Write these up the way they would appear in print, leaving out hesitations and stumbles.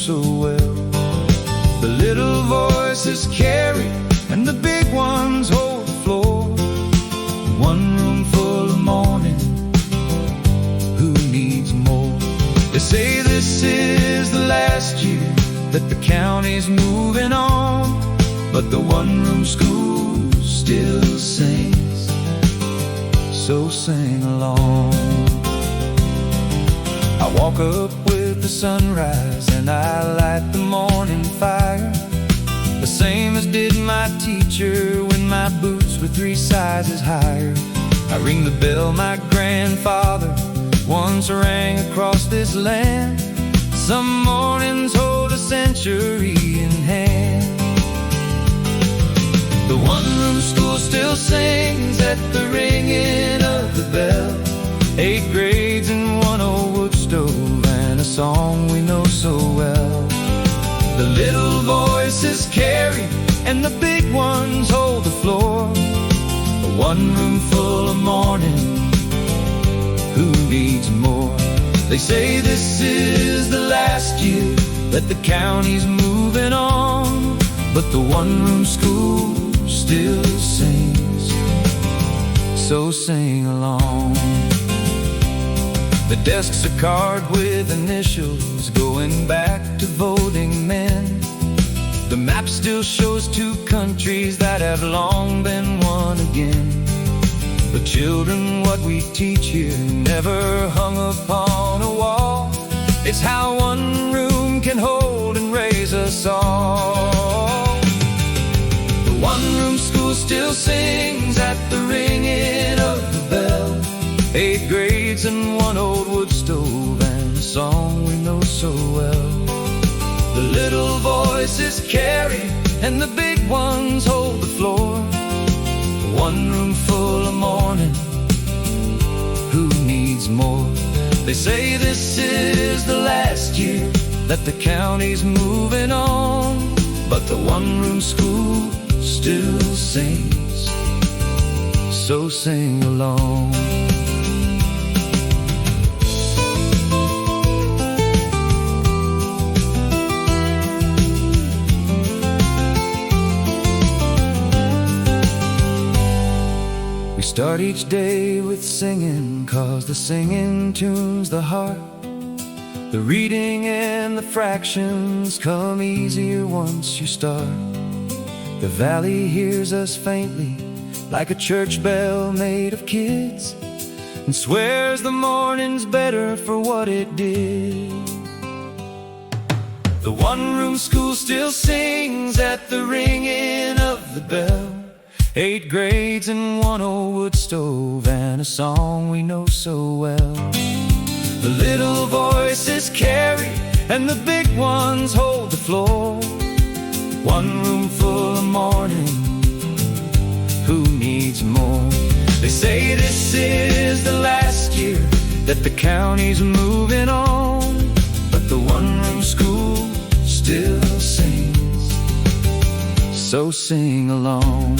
so well. The little voices carry and the big ones hold the floor. One room full of mourning, who needs more? They say this is the last year that the county's moving on, but the one-room school still sings, so sing along. I walk up with the sunrise and I light the morning fire, the same as did my teacher when my boots were 3 sizes higher. I ring the bell my grandfather once rang across this land. Some mornings hold a century in hand. The one-room school still sings at the ringing of the bell. 8 grades and 1 old wood stove and a song we know so well. The little voices carry and the big ones hold the floor. A one-room full of mourning, who needs more? They say this is the last year that the county's moving on, but the one-room school still sings, so sing along. The desks are carved with initials going back to voting men. The map still shows 2 countries that have long been one again. But children, what we teach here never hung upon a wall. It's how one room can hold and raise us all. The one-room school still sings at the ringing of the bell. 8 grades and 1 old wood stove and a song we know so well. The little voices carry and the big ones hold the floor. One room full of mourning, who needs more? They say this is the last year that the county's moving on, but the one-room school still sings, so sing along. Start each day with singing, 'cause the singing tunes the heart. The reading and the fractions come easier once you start. The valley hears us faintly, like a church bell made of kids, and swears the morning's better for what it did. The one-room school still sings at the ringing of the bell. 8 grades and 1 old wood stove and a song we know so well. The little voices carry and the big ones hold the floor. One room full of mourning, who needs more? They say this is the last year that the county's moving on, but the one-room school still sings, so sing along.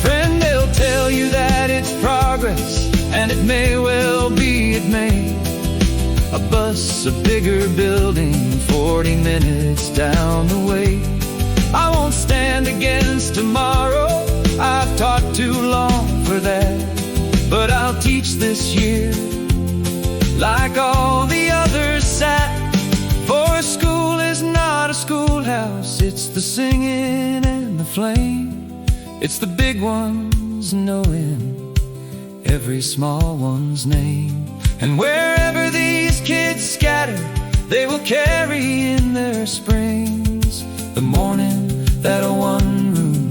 Friend, they'll tell you that it's progress, and it may well be, it may. A bus, a bigger building, 40 minutes down the way. I won't stand against tomorrow, I've taught too long for that. But I'll teach this year, like all the others sat. For a school is not a schoolhouse, it's the singing and the flame. It's the big ones knowing every small one's name. And wherever these kids scatter, they will carry in their springs the morning that a one-room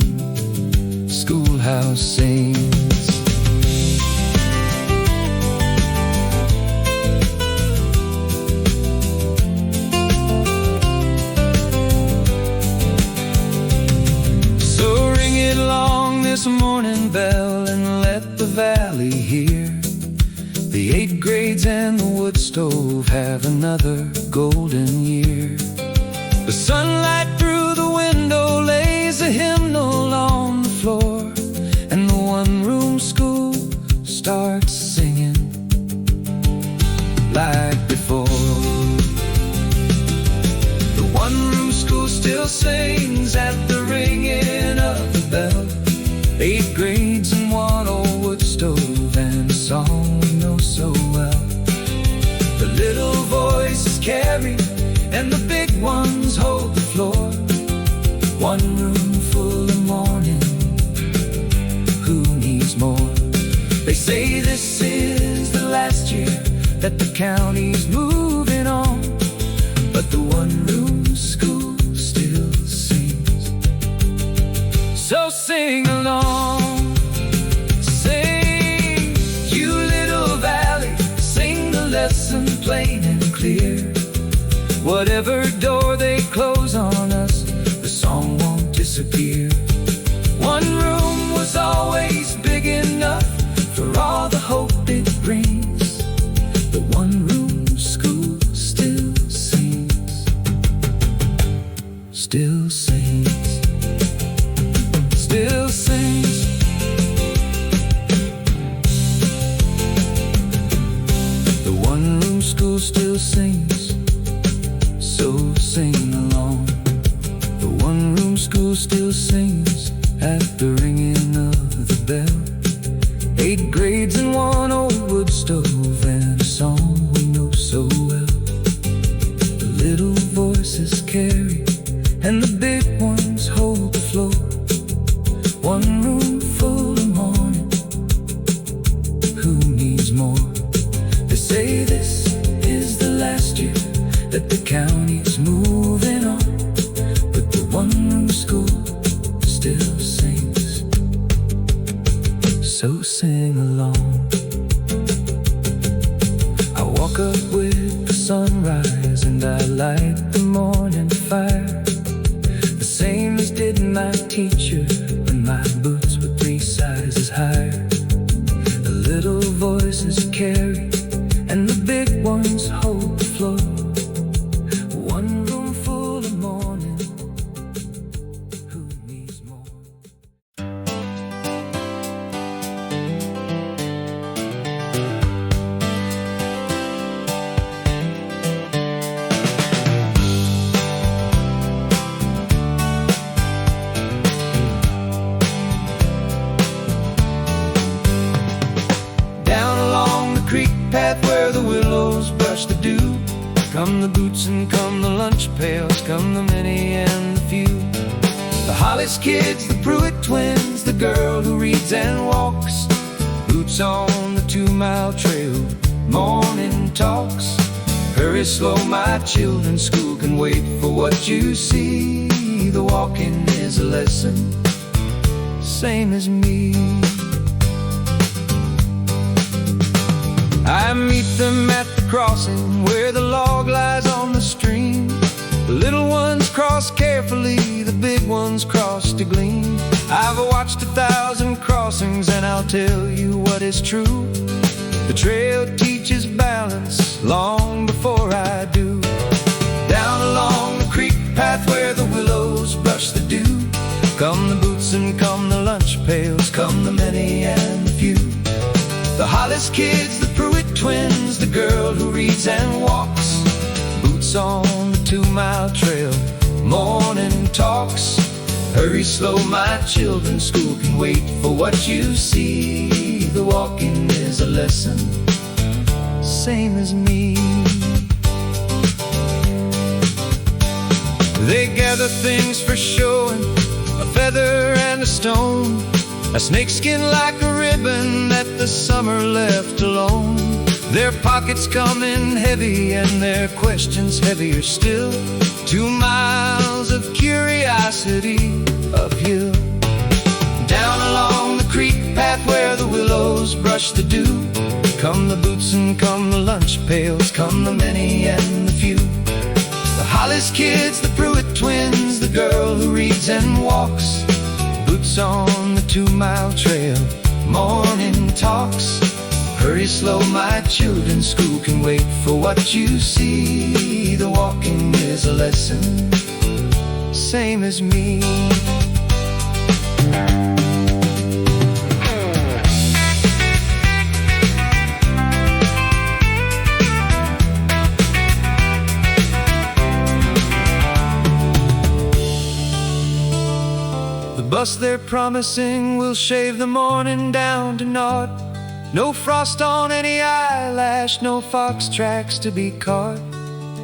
schoolhouse sings. This morning bell and let the valley hear. The 8 grades and the wood stove have another golden year. The sunlight through the window lays a hymnal on the floor, and the one-room school starts singing like before. carry, and the big ones hold the floor. One room full of morning, who needs more? They say this is the last year that the county's moving on, but the one-room school still sings. So sing along, sing, you little valley, sing the lesson plain and clear. Whatever door they close on us, the song won't disappear. One room was always big enough for all the hope it brings. The one-room school still sings, still sings, still sings. The one-room school still sings, so sing along. The one-room school still sings at the ringing of the bell. 8 grades and 1 old wood stove and a song we know so well. The little voices carry, and the big ones hold the floor. One room full of morning, who needs more? They say this is the last year that the county's moving on, but the one-room school still sings, so sing along. I walk up with the sunrise and I light the morning fire, the same as did my teacher when my boots were 3 sizes higher. The little voices carry, and the big ones hold the floor. One room full of morning, who needs more? Down along the creek path where the willows brush the dew, come the boots and come the lunch pails, come the many and the few. The Hollis kids, the Pruitt twins, the girl who reads and walks, boots on the 2-mile trail, morning talks. Hurry slow, my children, school can wait for what you see. The walking is a lesson, same as me. I meet them at the crossing where the log lies on the stream. The little ones cross carefully, the big ones cross to glean. I've watched 1,000 crossings and I'll tell you what is true. The trail teaches balance long before I do. Down along the creek path where the willows brush the dew, come the boots and come the lunch pails, come the many and the few. The Hollis kids, the Pruitt twins, the girl who reads and walks, boots on the 2-mile trail, morning talks. Hurry slow, my children, school can wait for what you see. The walking is a lesson, same as me. They gather things for showing, a feather and a stone, a snakeskin like a ribbon that the summer left alone. Their pockets come in heavy and their questions heavier still. 2 miles of curiosity uphill. Down along the creek path where the willows brush the dew, come the boots and come the lunch pails, come the many and the few. The Hollis kids, the Pruitt twins, the girl who reads and walks, boots on the 2-mile trail, morning talks. Hurry slow, my children, school can wait for what you see. The walking is a lesson, same as me. The bus they're promising will shave the morning down to naught. No frost on any eyelash, no fox tracks to be caught.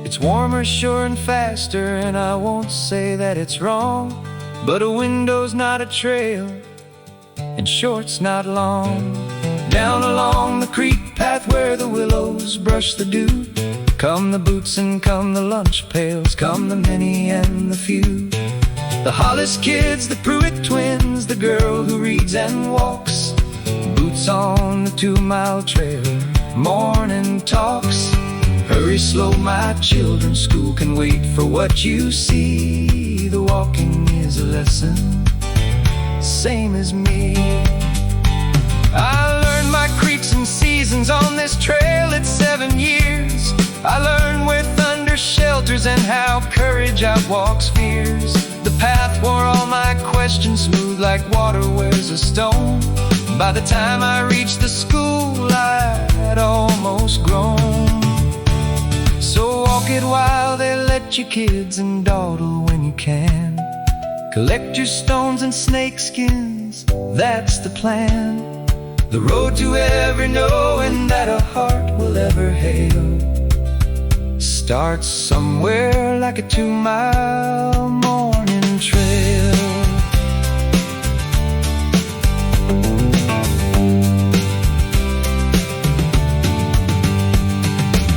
It's warmer, sure, and faster, and I won't say that it's wrong. But a window's not a trail, and short's not long. Down along the creek path where the willows brush the dew, come the boots and come the lunch pails, come the many and the few. The Hollis kids, the Pruitt twins, the girl who reads and walks, boots on the 2-mile trail, morning talks. Hurry slow, my children, school can wait for what you see. The walking is a lesson, same as me. I learned my creeks and seasons on this trail at 7 years. I learned where thunder shelters and how courage outwalks fears. The path wore all my questions smooth like water wears a stone. By the time I reached the school, I had almost grown. So walk it while they let you kids, and dawdle when you can. Collect your stones and snake skins, that's the plan. The road to every knowing that a heart will ever hail starts somewhere like a 2-mile morning trail.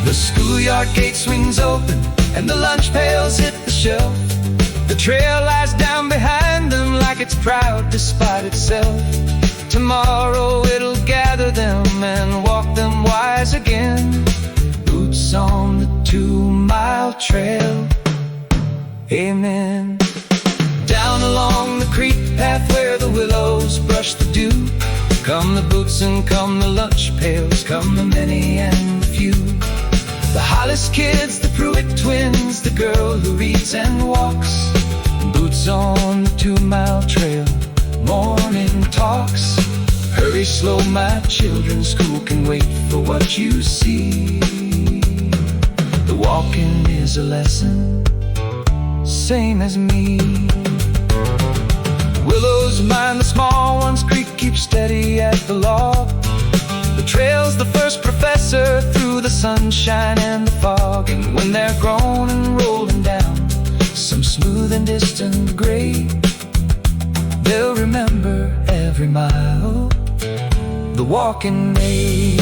The schoolyard gate swings open and the lunch pails hit the shelf. The trail lies down behind them like it's proud despite itself. Tomorrow it'll gather them and walk them wise again. Boots on the 2-mile trail, amen. Down along the creek path where the willows brush the dew, come the boots and come the lunch pails, come the many and the few. The Hollis kids, the Pruitt twins, the girl who reads and walks, boots on the 2-mile trail, morning talks. Hurry slow, my children, school can wait for what you see. The walking is a lesson, same as me. Willows mind the small ones, creek keeps steady at the log. The trail's the first professor through the sunshine and the fog. And when they're grown and rolling down some smooth and distant grade, they'll remember every mile the walking made.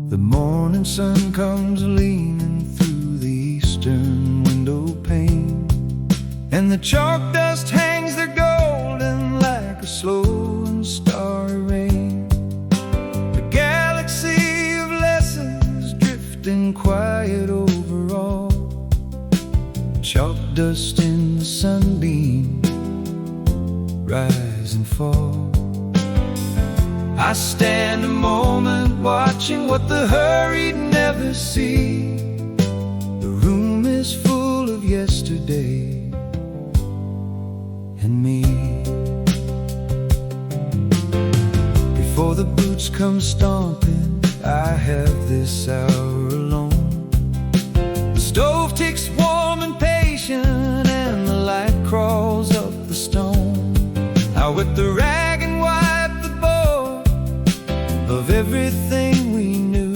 The morning sun comes leaning through the eastern window pane, and the chalk dust hangs there golden like a slow and starry rain. A galaxy of lessons drifting quiet over all, chalk dust in the sunbeam, rise and fall. I stand a moment watching what the hurried never see. The room is full of yesterday and me. Before the boots come stomping, I have this hour alone. The stove ticks warm and patient, and the light crawls up the stone. I whip the rag and wipe the board of everything we knew,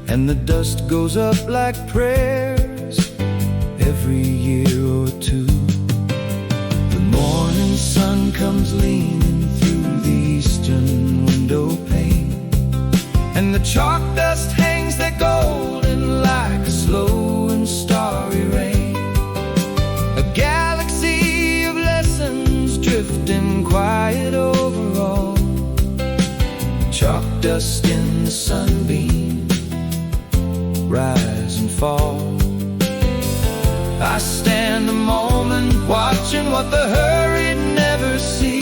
and the dust goes up like prayers every year or two. The morning sun comes leaning through the eastern window pane, and the chalk dust hangs there golden like a slow and starry rain. A galaxy of lessons drifting quiet over all, chalk dust in the sunbeam, rise and fall. I stand a moment watching what the hurried never see.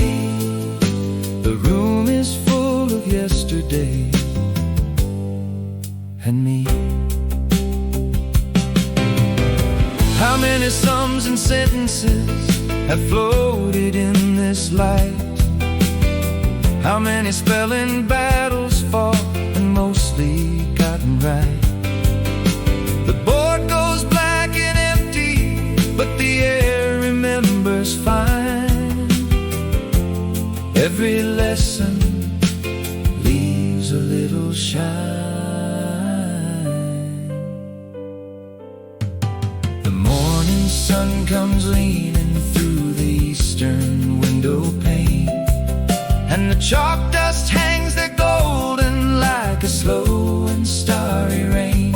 The room is full of yesterday and me. How many sums and sentences have floated in this light? How many spelling battles fought and mostly gotten right? The board goes black and empty, but the air remembers fine. Every lesson leaves a little shine. The morning sun comes leaning through the eastern window pane, and the chalk dust hangs there golden like a slow and starry rain.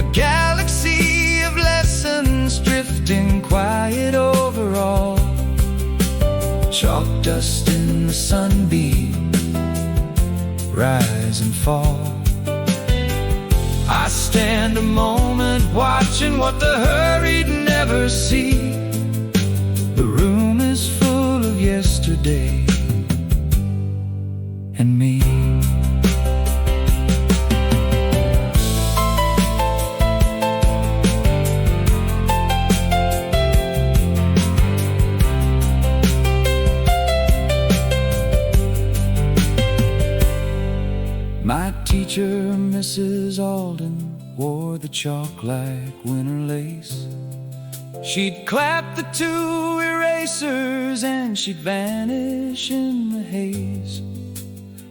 A galaxy of lessons drifting quiet over all. Chalk dust in the sunbeam, rise and fall. I stand a moment watching what the hurried never see. The room is full of yesterday and me. My teacher, Mrs. Alden, wore the chalk like winter lace. She'd clap the two erasers and she'd vanish in the haze.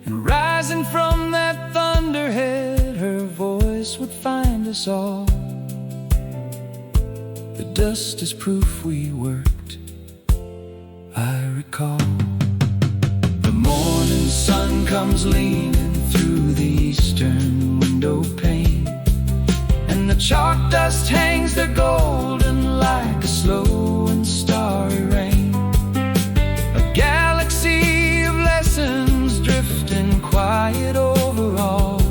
And rising from that thunderhead, her voice would find us all. The dust is proof we worked, I recall. The morning sun comes leaning through the eastern window pane, and the chalk dust hangs there golden like a slow and starry rain. A galaxy of lessons drifting quiet over all.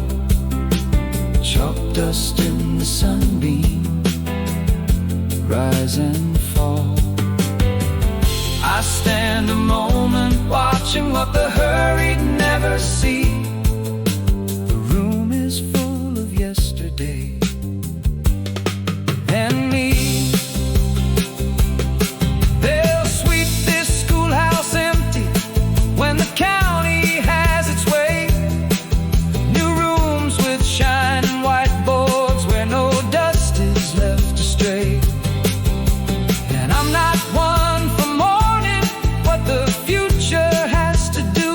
Chalk dust in the sunbeam, rise and fall. I stand a moment watching what the hurried never see. The room is full of yesterday and me. They'll sweep this schoolhouse empty when the county has its way. New rooms with shining whiteboards where no dust is left to stray. And I'm not one for mourning what the future has to do,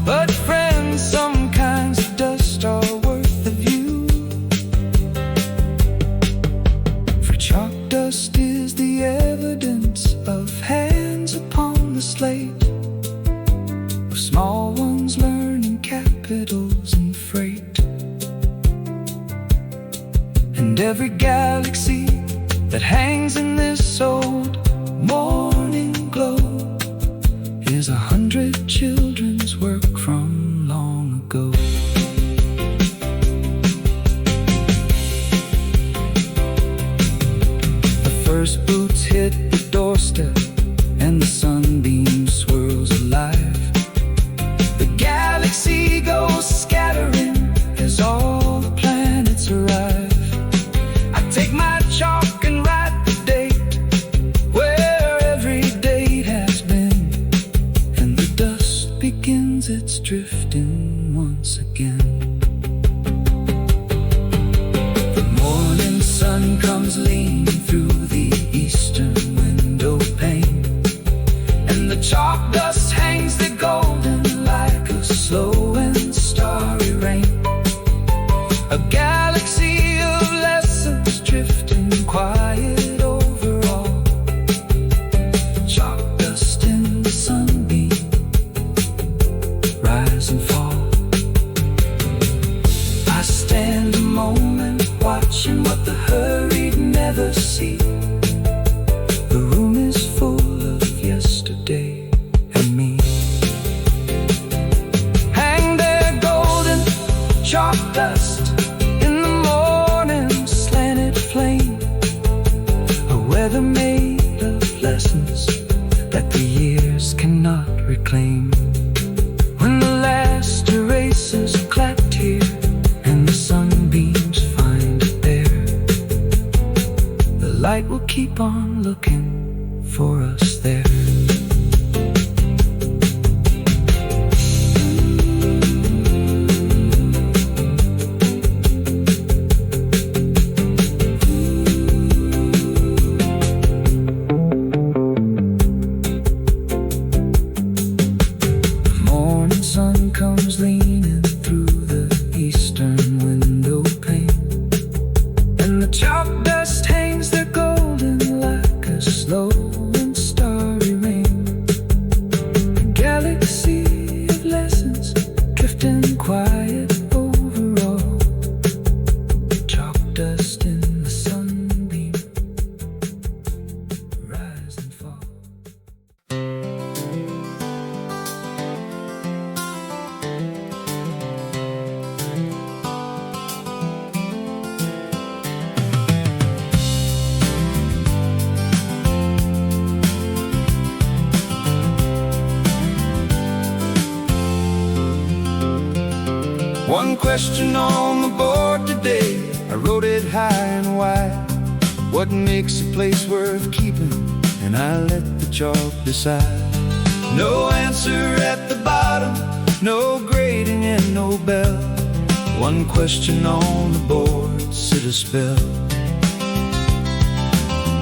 but friends, some kinds of dust are worth the view. For chalk dust is the evidence of hands upon the slate, of small ones learning capitals and freight. And every galaxy that hangs in this old morning glow is 100 children's work from long ago. The first boots hit the doorstep and the sunbeam swirls alive. The galaxy goes scattering as all the planets arrive. I take my chalk and write the date where every date has been, and the dust begins its drifting once again. The morning sun comes leaning through the eastern window pane, and the chalk dust hangs there golden like a slow and starry rain. A galaxy of lessons drifting quiet over all. Chalk dust in the sunbeam, rise and fall. I stand a moment watching what the hurried never see. The room is full of yesterday and me. Hang there golden chalk dust in the morning slanted flame, a weather made of lessons that the years cannot reclaim. When the last erasers clapped here and and quiet overall. Chalk dust in the sunbeam, rise and fall. One question on the board today, I wrote it high and wide. What makes a place worth keeping? And I let the chalk decide. No answer at the bottom, no grading and no bell. One question on the board set a spell.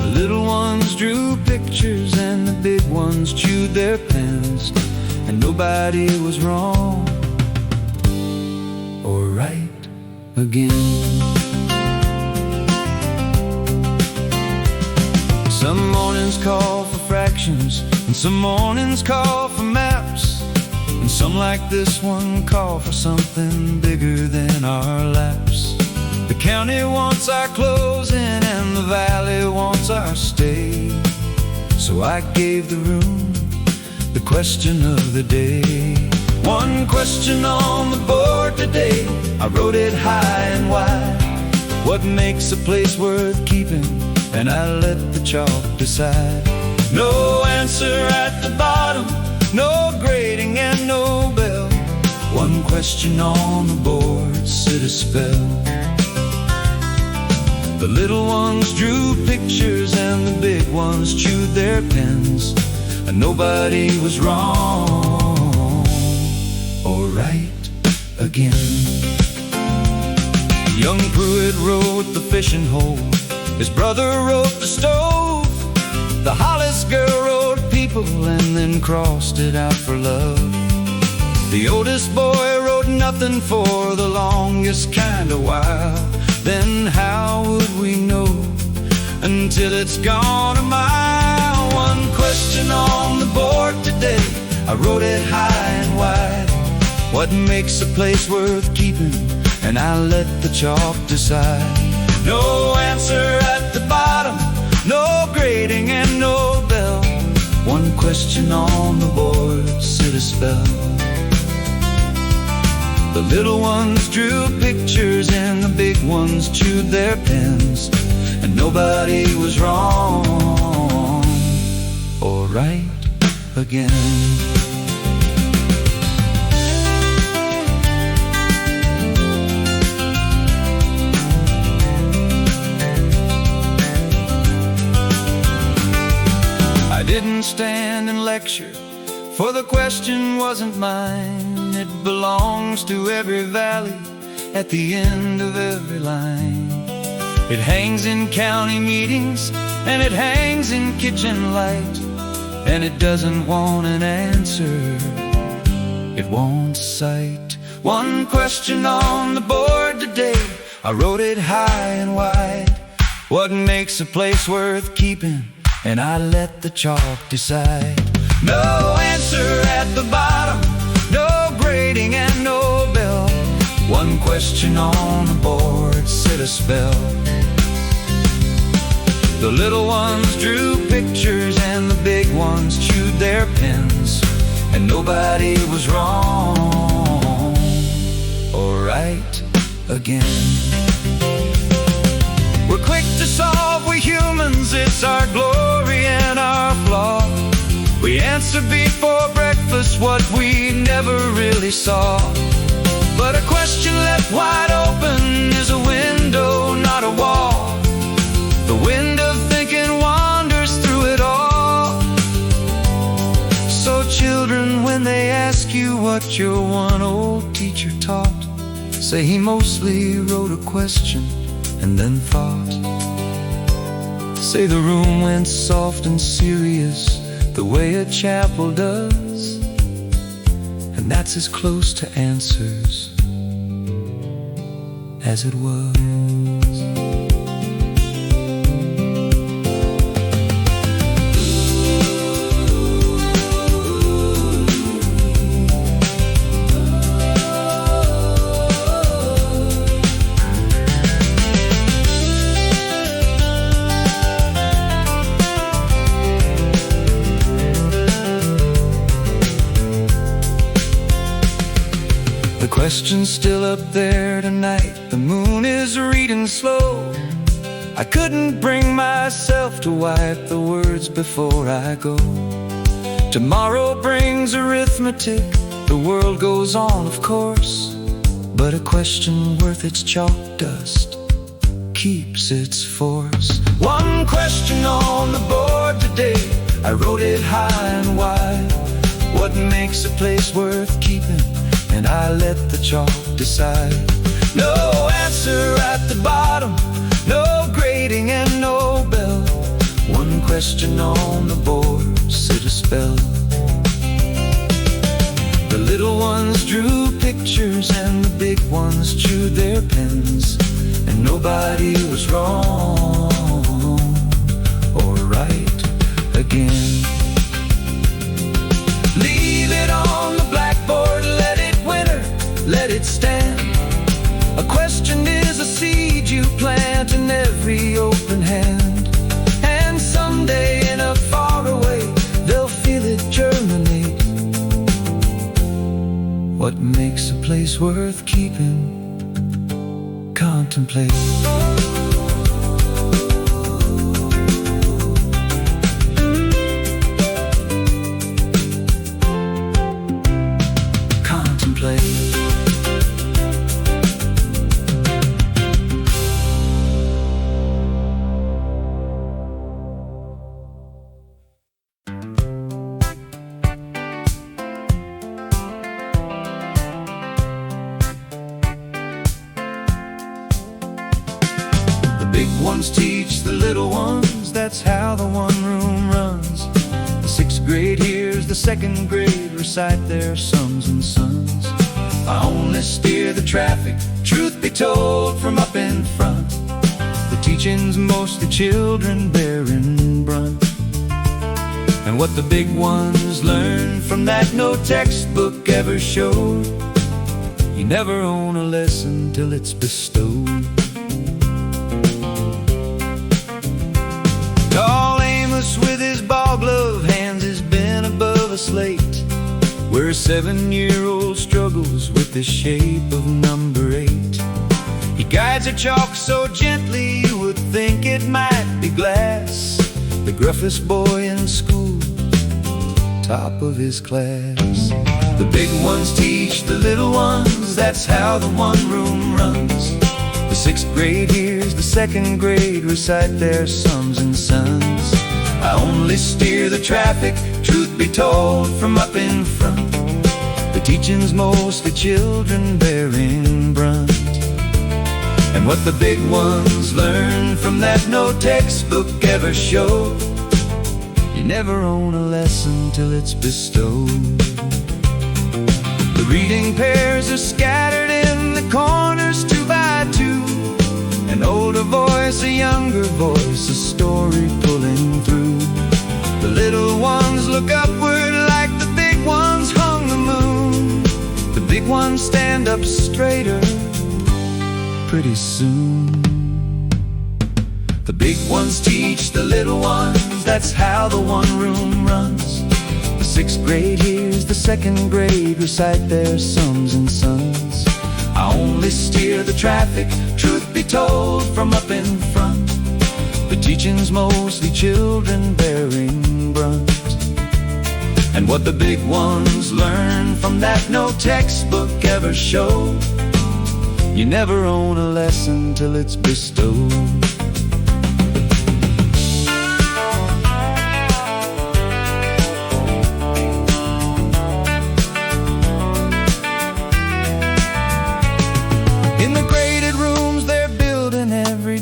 The little ones drew pictures and the big ones chewed their pens, and nobody was wrong or right again. Some mornings call for fractions, and some mornings call for maps, and some like this one call for something bigger than our laps. The county wants our closing and the valley wants our stay, so I gave the room the question of the day. One question on the board today, I wrote it high and wide. What makes a place worth keeping? And I let the chalk decide. No answer at the bottom, no grading and no bell. One question on the board set a spell. The little ones drew pictures and the big ones chewed their pens, and nobody was wrong or right again. Young Pruitt wrote the fishing hole, his brother wrote the stove, the Hollis girl wrote people and then crossed it out for love. The oldest boy wrote nothing for the longest kind of while. Then how would we know until it's gone a mile? One question on the board today, I wrote it high and wide. What makes a place worth keeping? And I let the chalk decide. No answer at the bottom, no grading and no bell. One question on the board set a spell. The little ones drew pictures and the big ones chewed their pens, and nobody was wrong or right again. I didn't stand and lecture, for the question wasn't mine. It belongs to every valley, at the end of every line. It hangs in county meetings, and it hangs in kitchen light, and it doesn't want an answer, it wants sight. One question on the board today, I wrote it high and wide. What makes a place worth keeping? And I let the chalk decide. No answer at the bottom, no grading and no bell. One question on the board set a spell. The little ones drew pictures and the big ones chewed their pens, and nobody was wrong or right again. We're quick to solve, we humans, it's our glory and our flaw. We answer before breakfast what we never really saw. But a question left wide open is a window, not a wall. The wind of thinking wanders through it all. So children, when they ask you what your one old teacher taught, say he mostly wrote a question and then thought. Say the room went soft and serious, the way a chapel does, and that's as close to answers as it was. question's still up there tonight. The moon is reading slow. I couldn't bring myself to wipe the words before I go. Tomorrow brings arithmetic. The world goes on, of course, but a question worth its chalk dust keeps its force. One question on the board today, I wrote it high and wide. What makes a place worth keeping? And I let the chalk decide. No answer at the bottom, no grading and no bell. One question on the board set a spell. The little ones drew pictures and the big ones chewed their pens, and nobody was wrong or right again. Leave it on the blackboard, let it winter, let it stand. A question is a seed you plant in every open hand, and someday in a faraway they'll feel it germinate. What makes a place worth keeping? Contemplate. Teach the little ones, that's how the one room runs. The sixth grade hears the second grade recite their sums and sons. I only steer the traffic, truth be told, from up in front. The teaching's mostly children bearing brunt. And what the big ones learn from that no textbook ever showed, you never own a lesson till it's bestowed. Tall Amos with his ball glove hands has been above a slate, where a 7-year-old struggles with the shape of number 8. He guides a chalk so gently you would think it might be glass. The gruffest boy in school, top of his class. The big ones teach the little ones, that's how the one room runs. The sixth grade hears the second grade recite their sums and sons. I only steer the traffic, truth be told, from up in front. The teaching's mostly children bearing brunt. And what the big ones learn from that no textbook ever showed, you never own a lesson till it's bestowed. The reading pairs are scattered in the corners 2 by 2. An older voice, a younger voice, a story pulling through. The little ones look upward like the big ones hung the moon. The big ones stand up straighter pretty soon. The big ones teach the little ones, that's how the one room runs. The sixth grade hears the second grade recite their sums and sons. I only steer the traffic, truth be told, from up in front. The teaching's mostly children bearing brunt. And what the big ones learn from that no textbook ever showed, you never own a lesson till it's bestowed.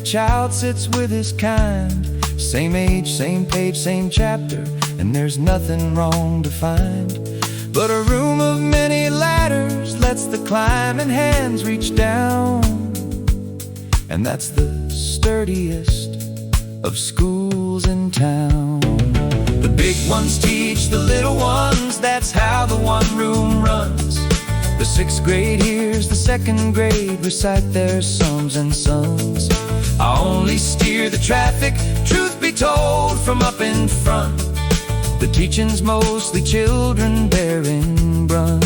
Child sits with his kind, same age, same page, same chapter, and there's nothing wrong to find. But a room of many ladders lets the climbing hands reach down, and that's the sturdiest of schools in town. The big ones teach the little ones, that's how the one room runs. The sixth grade hears the second grade recite their sums and sons. I only steer the traffic, truth be told, from up in front. The teaching's mostly children bearing brunt.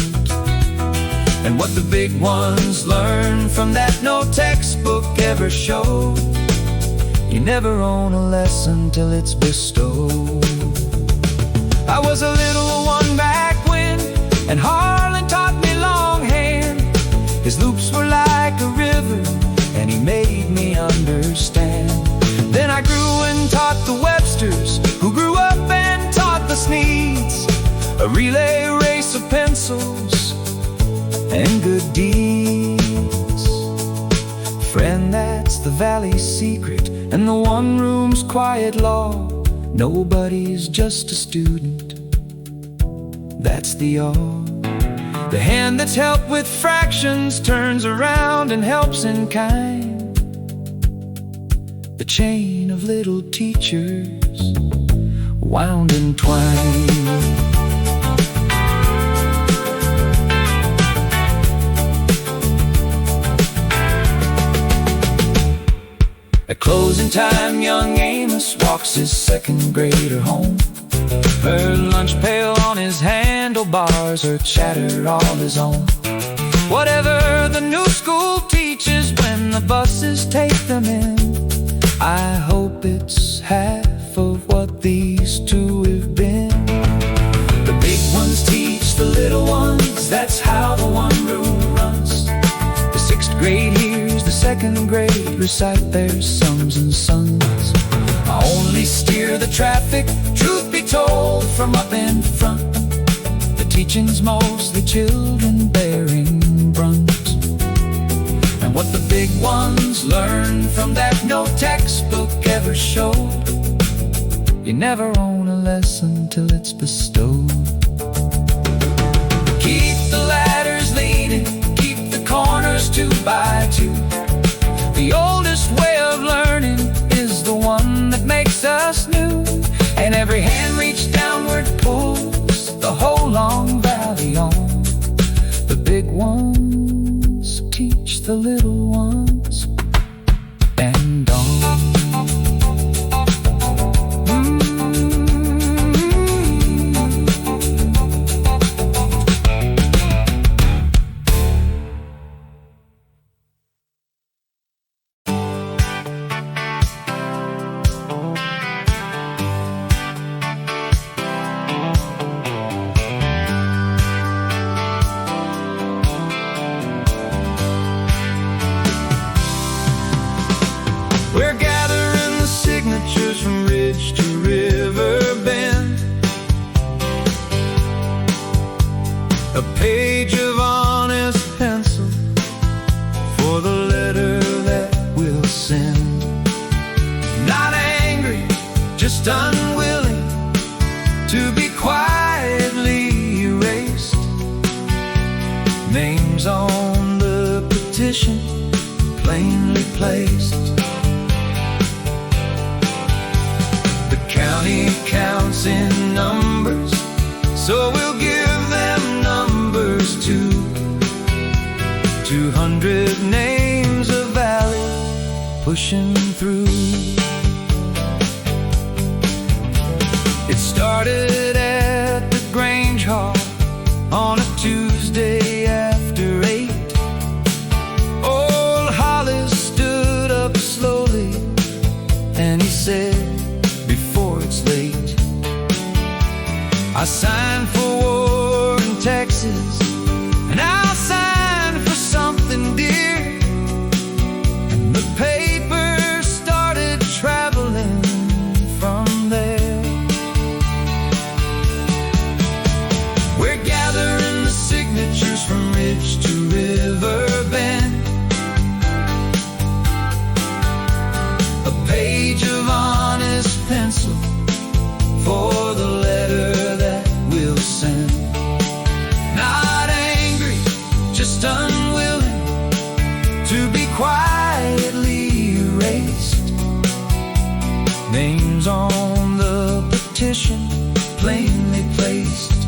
and what the big ones learn from that no textbook ever showed. You never own a lesson till it's bestowed. I was a little one back when, and Harlan taught me longhand. His loops were like a river, and he made me understand. Then I grew and taught the Websters, who grew up and taught the Sneeds. A relay race of pencils and good deeds. Friend, that's the valley's secret, and the one room's quiet law. Nobody's just a student, that's the all. The hand that's helped with fractions turns around and helps in kind. The chain of little teachers wound and twined. At closing time, young Amos walks his second grader home. Her lunch pail on his handlebars, her chatter all his own. Whatever the new school teaches when the buses take them in, I hope it's half of what these two have been. The big ones teach the little ones, that's how the one room runs. The 6th grade hears the 2nd grade recite their sums and sons. I only steer the traffic, truth be told, from up in front. The teaching's mostly children bearing brunt. And what the big ones learn from that no textbook ever showed, you never own a lesson till it's bestowed. Keep the ladders leaning, keep the corners 2 by 2. The oldest way of learning is the one that makes us new, and every hand reached downward pulls the whole long valley on. The big ones teach the little ones, and on. We're gathering the signatures from Ridge to Riverbend. A page of honest pencil for the letter that we'll send. Not angry, just unwilling to be quietly erased. Names on the petition plainly placed. County counts in numbers, so we'll give them numbers too. 200 names of valley pushing through. It started at the Grange Hall on a Tuesday after 8. Old Hollis stood up slowly and he said, I signed for war in Texas, and I'll sign for something dear. And the paper started traveling from there. We're gathering the signatures from Ridge to Riverbend. A page of honest pencil for the letter that we'll send. Not angry, just unwilling to be quietly erased. Names on the petition plainly placed.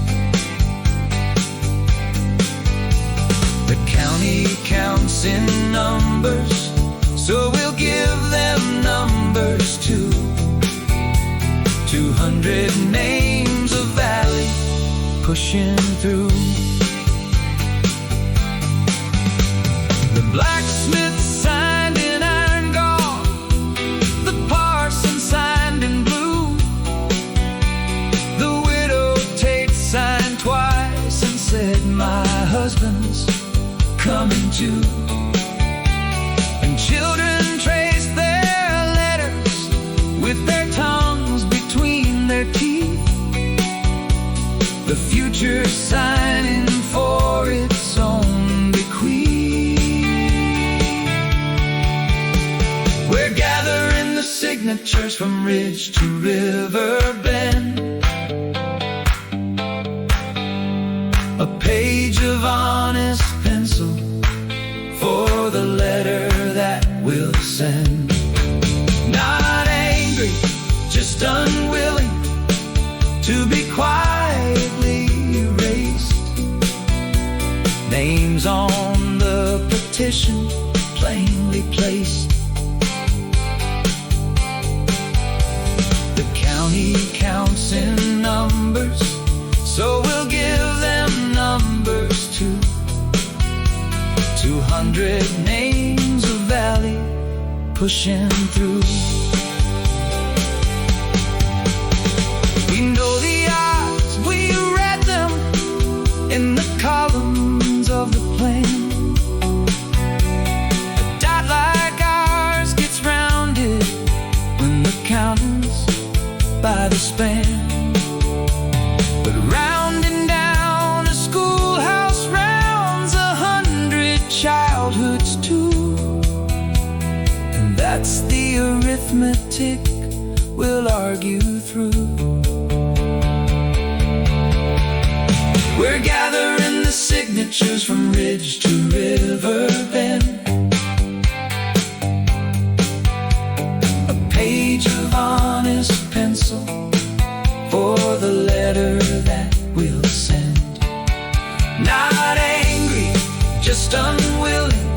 The county counts in numbers, so we'll give them numbers too. 200 names of valley pushing through. signature signing for its own bequeath. We're gathering the signatures from ridge to river bend. A page of honest pencil for the letter that we'll send. Not angry, just unwilling to be quietly erased. Names on the petition plainly placed. The county counts in numbers, so we'll give them numbers too. 200 names of valley pushing through. We know the odds, we read them in the columns of the plan. A dot like ours gets rounded when the counting's by the span. But rounding down a schoolhouse rounds 100 childhoods too. And that's the arithmetic we'll argue through. We're gathering the signatures from ridge to river bend. A page of honest pencil for the letter that we'll send. Not angry, just unwilling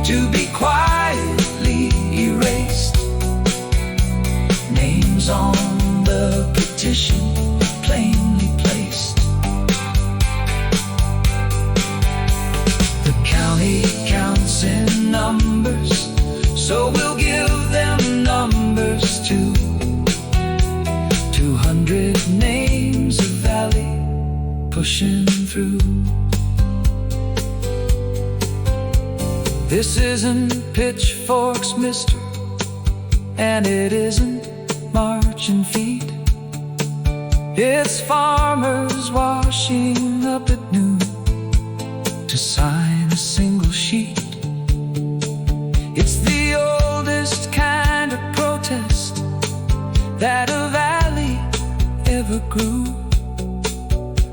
to be quietly erased. Names on the petition plainly placed. The county counts in numbers, so we'll give them numbers too. 200 names of valley pushing through. This isn't pitchforks, mister, and it isn't marching feet. It's farmers washing up at noon to sign a single sheet. It's the oldest kind of protest that a valley ever grew.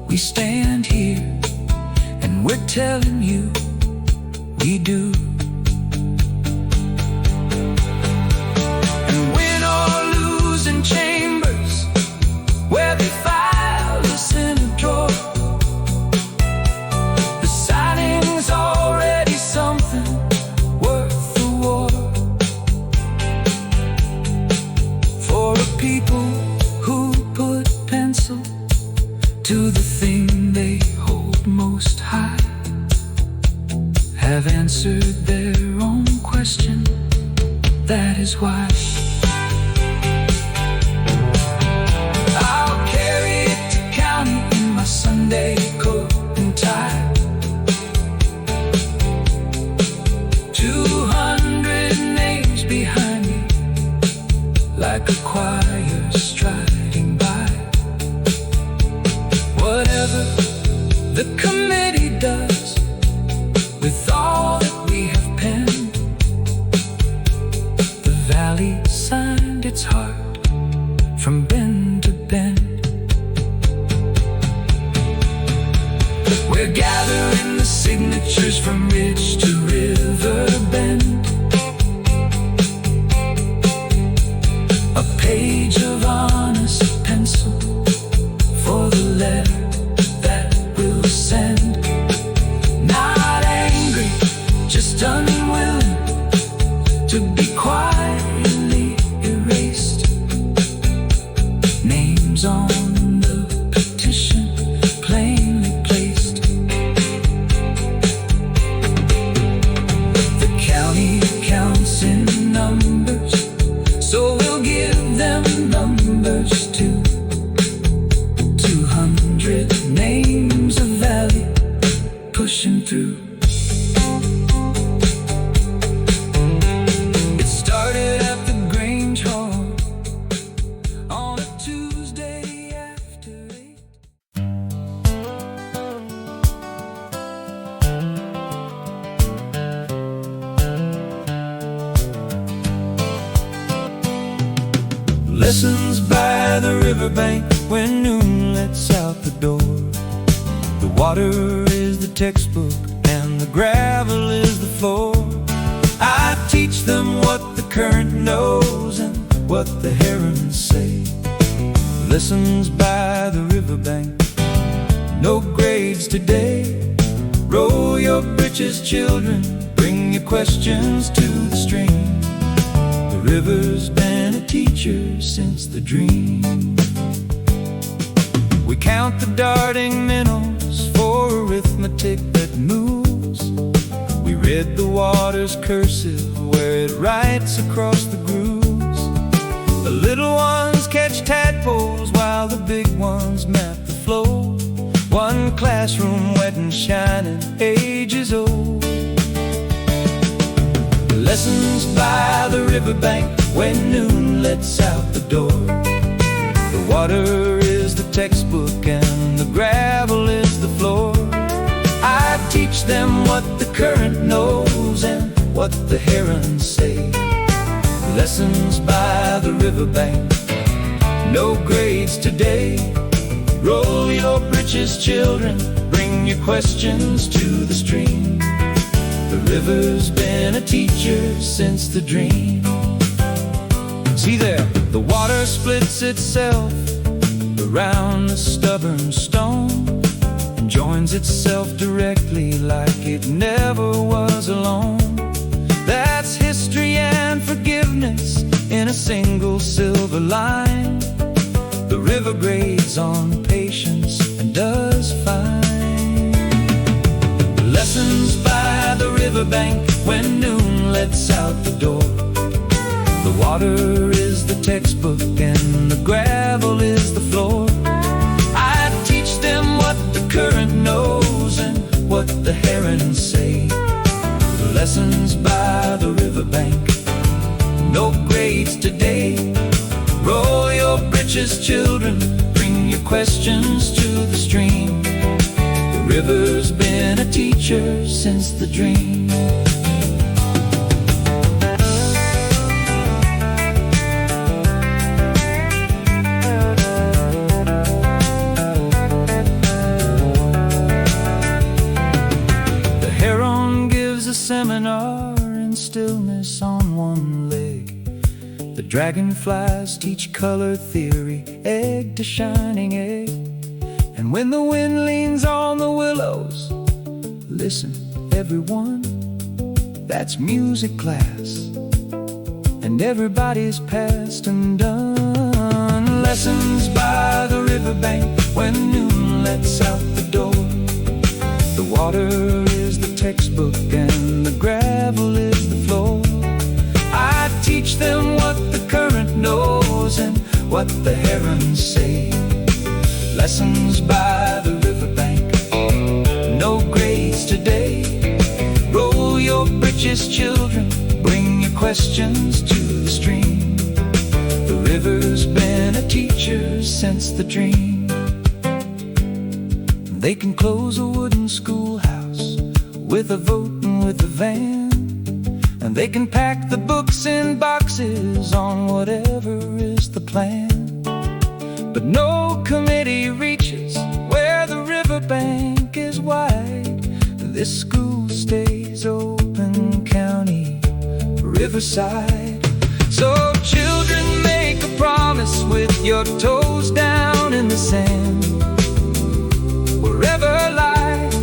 We stand here and we're telling you we do. And win or lose in chambers where they file us in a drawer, the signing's already something worth the war. For a people who put pencil to the thing they hold most high, have answered their own question, that is why. I'll carry it to county in my Sunday coat and tie. 200 names behind me, like a choir striding by. Whatever the committee does with all that we have penned, the valley signed its heart from bend to bend. We're gathering the signatures from ridge to river bend. A page of honest pencil for the letter that we'll send. Not angry, just unwilling to be quietly erased. Names on the petition plainly placed. The county counts in numbers, so we'll give them numbers too. 200 names of valley pushing through. Lessons by the riverbank when noon lets out the door. The water is the textbook and the gravel is the floor. I teach them what the current knows and what the herons say. Lessons by the riverbank, no grades today. Roll your britches, children, bring your questions to the stream. The river's been a teacher since the dream. We count the darting minnows for arithmetic that moves. We read the water's cursive where it writes across the grooves. The little ones catch tadpoles while the big ones map the flow. One classroom wet and shining, ages old. Lessons by the riverbank when noon lets out the door. The water is the textbook and the gravel is the floor. I teach them what the current knows and what the herons say. Lessons by the riverbank, no grades today. Roll your britches, children, bring your questions to the stream. The river's been a teacher since the dream. See there, the water splits itself around the stubborn stone and joins itself directly like it never was alone. That's history and forgiveness in a single silver line. The river grades on patience and does fine. Lessons by the riverbank when noon lets out the door. The water is the textbook and the gravel is the floor. I teach them what the current knows and what the herons say. Lessons by the riverbank, no grades today. Roll your britches, children, bring your questions to the stream. The river's been a teacher since the dream. The heron gives a seminar in stillness on one leg. The dragonflies teach color theory, egg to shining egg. And when the wind leans on the willows, listen, everyone, that's music class. And everybody's past and done. Lessons by the riverbank when noon lets out the door. The water is the textbook and the gravel is the floor. I teach them what the current knows and what the herons say. Lessons by the riverbank, no grades today. Roll your britches, children, bring your questions to the stream. The river's been a teacher since the dream. They can close a wooden schoolhouse with a vote and with a van. And they can pack the books in boxes on whatever is the plan. But no committee reaches where the riverbank is wide. This school stays open county, riverside. So children, make a promise with your toes down in the sand. Wherever life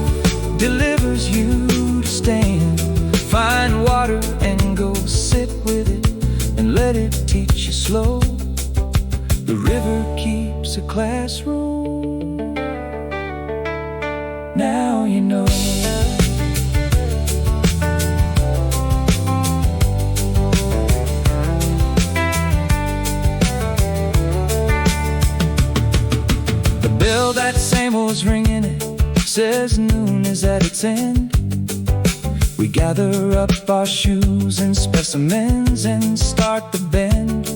delivers you to stand, find water and go sit with it and let it teach you slow. The river keeps a classroom. Now you know. The bell, that same old's ringing it, says noon is at its end. We gather up our shoes and specimens and start the bend.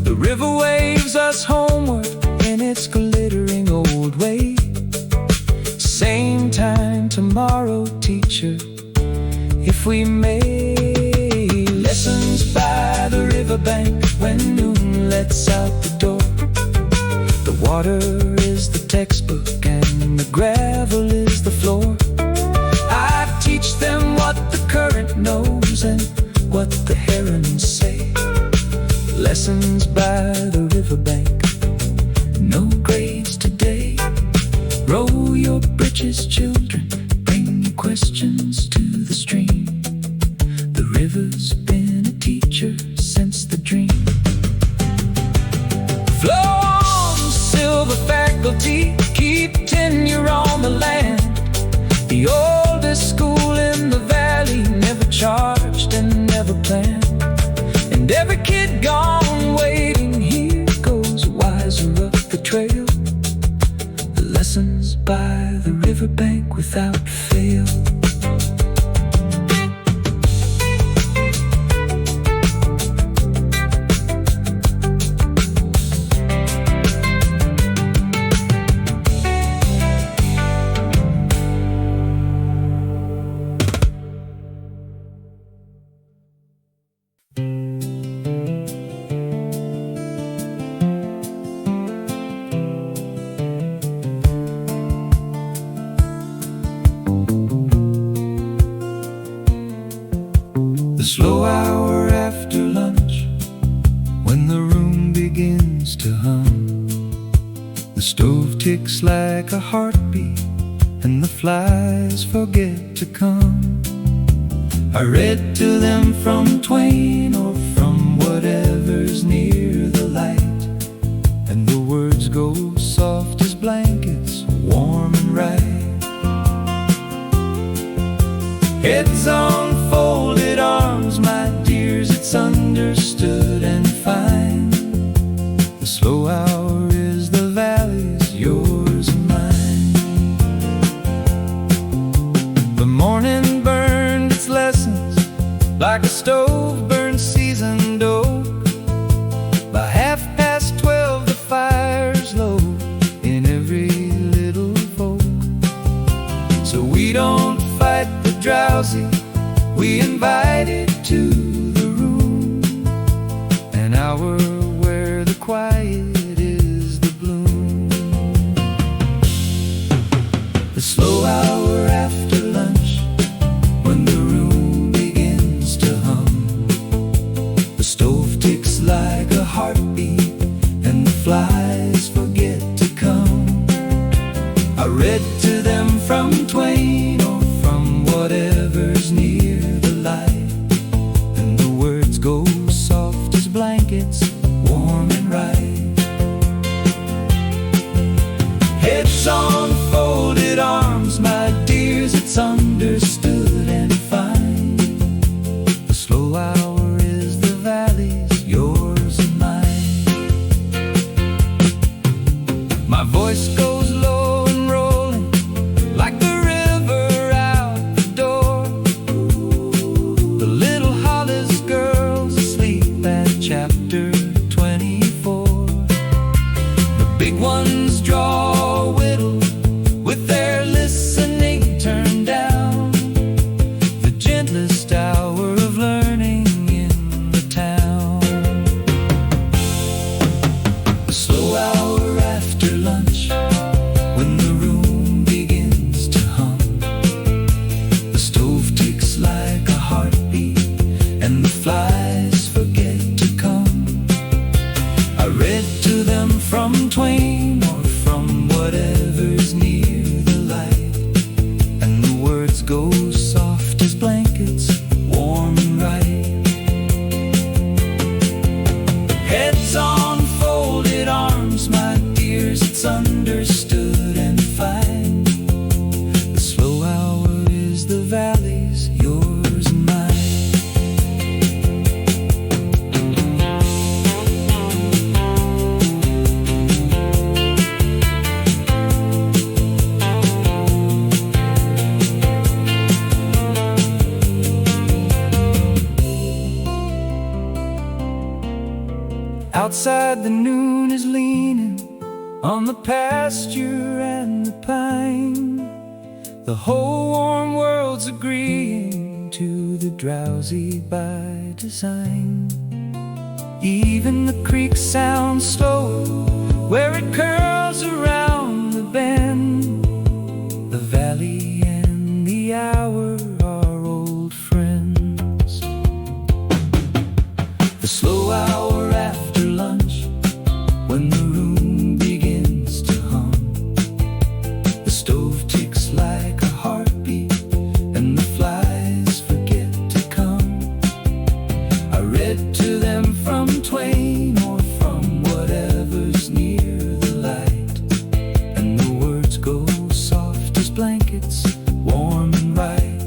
The river waves us homeward in its glittering old way. Same time tomorrow, teacher, if we may. Lessons by the riverbank when noon lets out the door. The water is the textbook and the gravel is the floor. I teach them what the current knows and what the herons say. Lessons by the riverbank, no grades today. Row your bridges, children, bring your questions to the stream. The river's been a teacher since the dream. Flow on, silver faculty, keep tenure on the land. The oldest school in the valley, never charged and never planned. And every kid gone waiting, here goes wiser up the trail. The lessons by the riverbank without fail. The slow hour after lunch, when the room begins to hum. The stove ticks like a heartbeat, and the flies forget to come. I read to them from Twain or from whatever's near the light, and the words go soft as blankets, warm and right. Heads on folded arms, my dears, it's understood and fine. The slow hour is the valley's, yours and mine. The morning burned its lessons like a stove burns seasoned oak. By 12:30 the fire's low in every little folk. So we don't fight the drowsy, we invite it to the room, an hour where the quiet is the bloom. The slow hour after lunch, when the room begins to hum. The stove ticks like a heartbeat, and the flies forget to come. I read to them from Twain or from whatever's near the light, and the words go soft as blankets, warm and right. Heads on folded arms, my dears, it's understood and fine. The slow hour is the valley's, yours and mine. My voice goes low and rolling like the river out the door. The little Hollis girls asleep at chapter 24. The big ones draw a whittle with their listening turned down. The gentlest hour of learning in the town. The slow hour after lunch, when the room begins to hum. The stove ticks like a heartbeat, and the flies forget to come. I read to them from Twain or from whatever's near the light, and the words go soft as blankets, warm and right. Heads on folded arms, my dears, it's understood and fine. The slow hour is the valley's, yours and mine. Outside the noon is leaning on the pasture and the pine. The whole warm world's agreeing to the drowsy by design. Even the creek sounds slow where it curls around the bend. The valley and the hour are old friends. The slow hour after lunch, when the room begins to hum. The stove ticks like a heartbeat and the flies forget to come. I read to them from Twain or from whatever's near the light, and the words go soft as blankets, warm and right.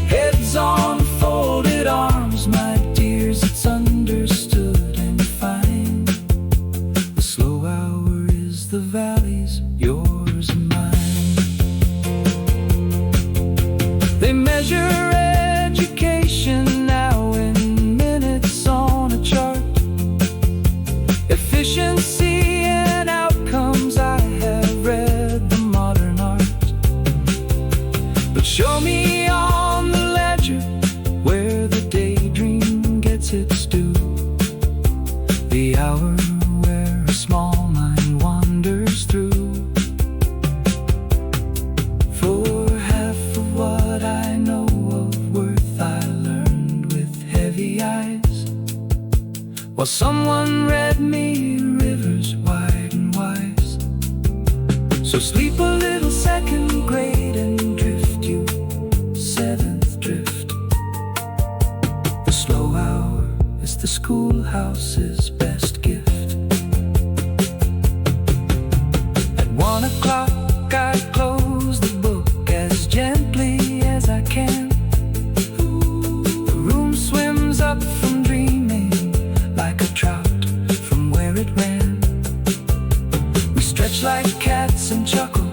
Heads on folded arms, my dears, it's understood and fine. The slow hour is the valley's, yours and mine. They measure education now in minutes on a chart. Efficiency and outcomes, I have read the modern art. But show me on the ledger where the daydream gets its due. The hour where a small mind wanders through. For half of what I know of worth I learned with heavy eyes, while someone read me rivers wide and wise. So sleep a little second grade and drift, you seventh drift. The slow hour is the schoolhouse's best gift. At 1 o'clock I close the book as gently as I can. The room swims up from dreaming like a trout from where it ran. We stretch like cats and chuckle,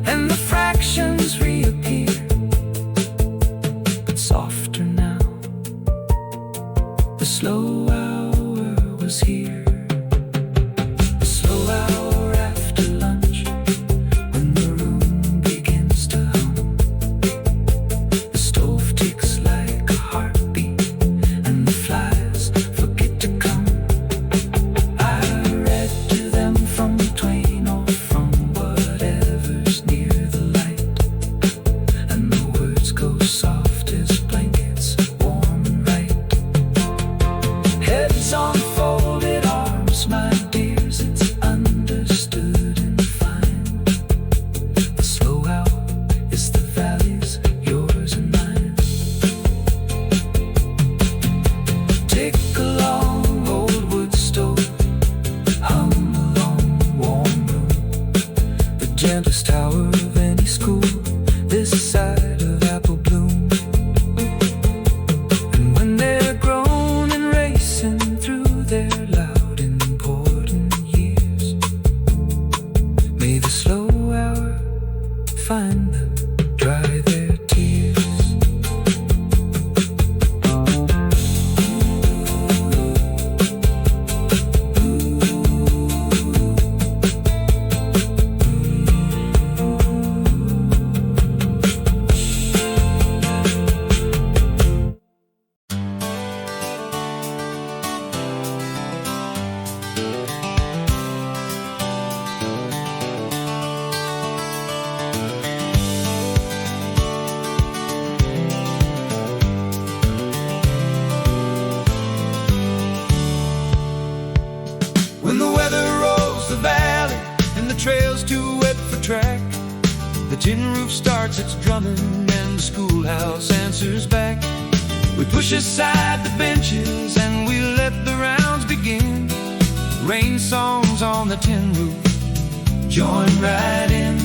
and the fractions reappear, but softer now. The slow hour was here. The slow hour after lunch, when the room begins to hum. The stove ticks like a heartbeat and the flies forget to come. I read to them from Twain or from whatever's near the light, and the words go soft as blankets, warm and right. Heads on folded arms, my dears, it's understood and fine. The slow hour is the valley's, yours and mine. Take a long old wood stove, hum along warm room. The gentlest hour of any school, this side of apple bloom. And when they're grown and racing through their loud important years, may the slow hour find them, dry their tears. When the weather rolls the valley and the trail's too wet for track, the tin roof starts its drumming and the schoolhouse answers back. We push aside the benches and we let the rounds begin. Rain songs on the tin roof join right in.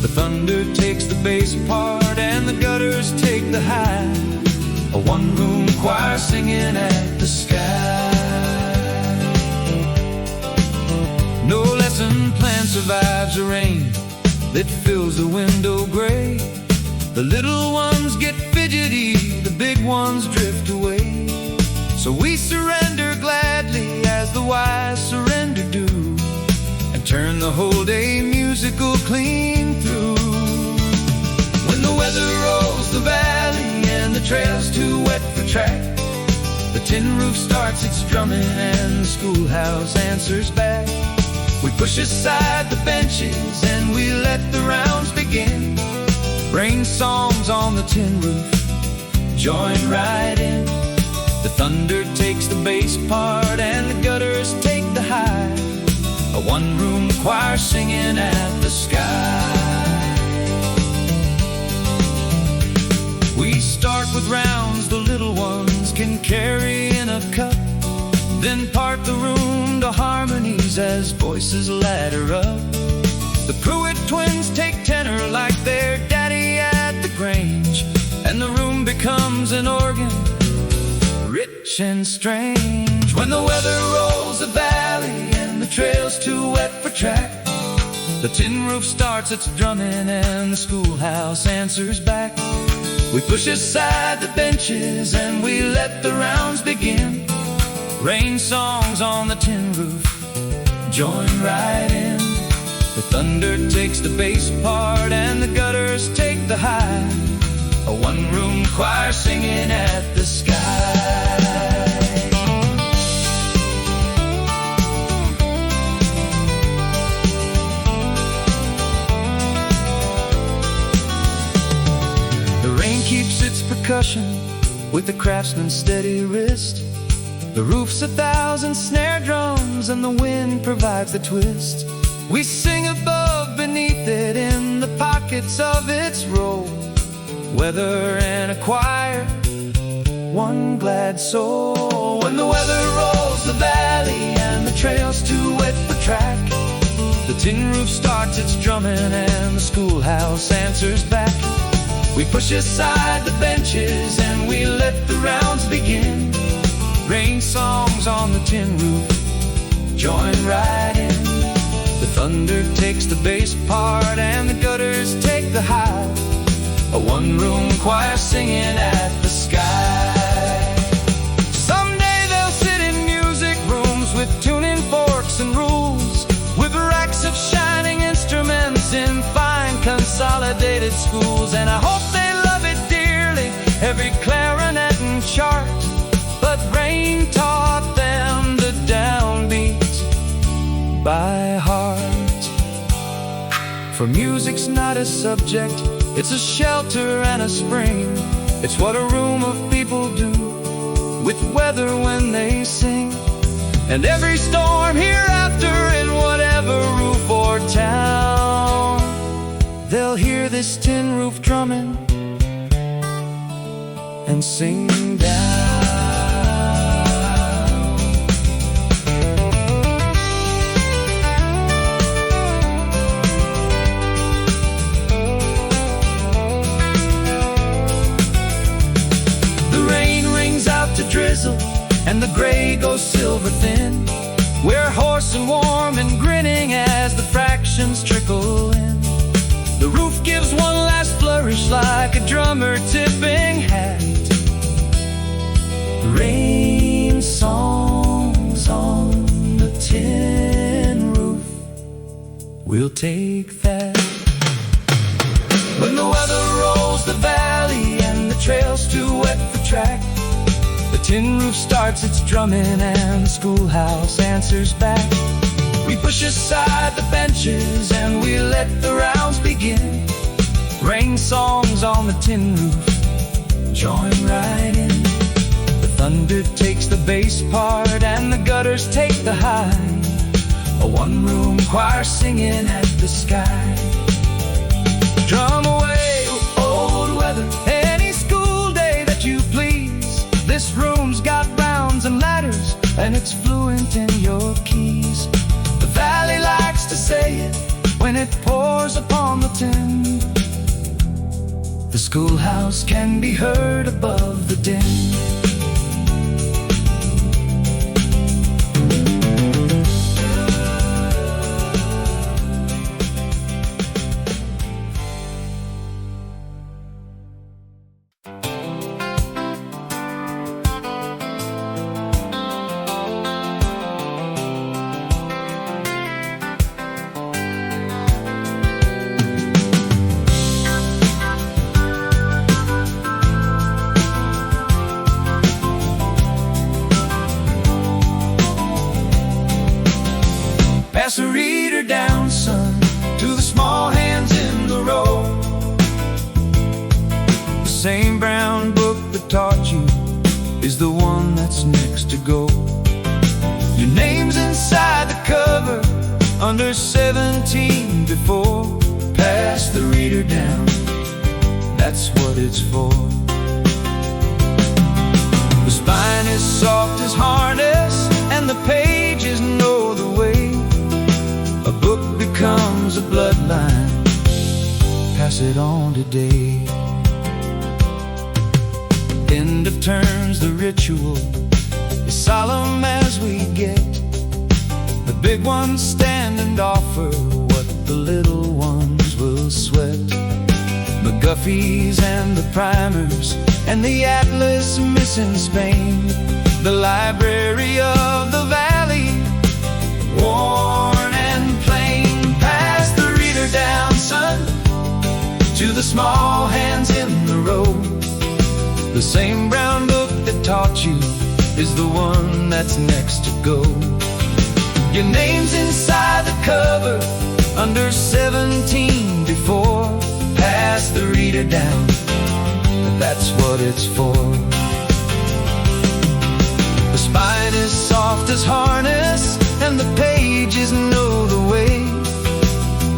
The thunder takes the bass part and the gutters take the high. A one-room choir singing at the sky. No lesson plan survives a rain that fills the window gray. The little ones get fidgety, the big ones drift away. So we surrender gladly as the wise surrender do, and turn the whole day musical clean through. When the weather rolls the valley and the trail's too wet for track, The tin roof starts its drumming and the schoolhouse answers back. We push aside the benches and we let the rounds begin. Rain songs on the tin roof join right in. The thunder takes the bass part and the gutters take the high. A one-room choir singing at the sky. We start with rounds the little ones can carry in a cup, then part the room to harmonies as voices ladder up. The Pruitt twins take tenor like their daddy at the Grange, and the room becomes an organ, rich and strange. When the weather rolls the valley and the trail's too wet for track, the tin roof starts its drumming and the schoolhouse answers back. We push aside the benches and we let the rounds begin. Rain songs on the tin roof join right in. The thunder takes the bass part and the gutters take the high. A one-room choir singing at the sky. The rain keeps its percussion with the craftsman's steady wrist. The roof's 1,000 snare drums and the wind provides the twist. We sing above, beneath it, in the pockets of its roll. Weather and a choir, one glad soul. When the weather rolls the valley and the trail's too wet for track, the tin roof starts its drumming and the schoolhouse answers back. We push aside the benches and we let the rounds begin. Rain songs on the tin roof join right in. The thunder takes the bass part and the gutters take the high. A one-room choir singing at the sky. Someday they'll sit in music rooms with tuning forks and rules, with racks of shining instruments in fine consolidated schools. And I hope they love it dearly, every clarinet and chart. But rain taught them the downbeat by heart. For music's not a subject, it's a shelter and a spring. It's what a room of people do with weather when they sing. And every storm hereafter, in whatever roof or town, they'll hear this tin roof drumming and sing down. Drizzle and the gray goes silver thin. We're hoarse and warm and grinning as the fractions trickle in. The roof gives one last flourish like a drummer tipping hat. Rain songs on the tin roof, we'll take that. When the weather rolls the valley and the trail's too wet for track, the tin roof starts its drumming and the schoolhouse answers back. We push aside the benches and we let the rounds begin. Rain songs on the tin roof join right in. The thunder takes the bass part and the gutters take the high. A one-room choir singing at the sky. Drum away, old weather, any school day that you please. This room's got rounds and ladders, and it's fluent in your keys. The valley likes to say it when it pours upon the tin. The schoolhouse can be heard above the din. the reader down, son, to the small hands in the row. The same brown book that taught you is the one that's next to go. Your name's inside the cover, under 17 before. Pass the reader down, that's what it's for. The spine is soft as harness, and the pages know the way. A book becomes a bloodline, pass it on today. End of terms, the ritual is solemn as we get. The big ones stand and offer what the little ones will sweat. McGuffey's and the primers, and the atlas missing Spain. The library of the valley, worn and plain. Pass the reader down, son, to the small hands in the road. The same brown book that taught you is the one that's next to go. Your name's inside the cover, under 17 before. Pass the reader down, that's what it's for. The spine is soft as harness, and the pages know the way.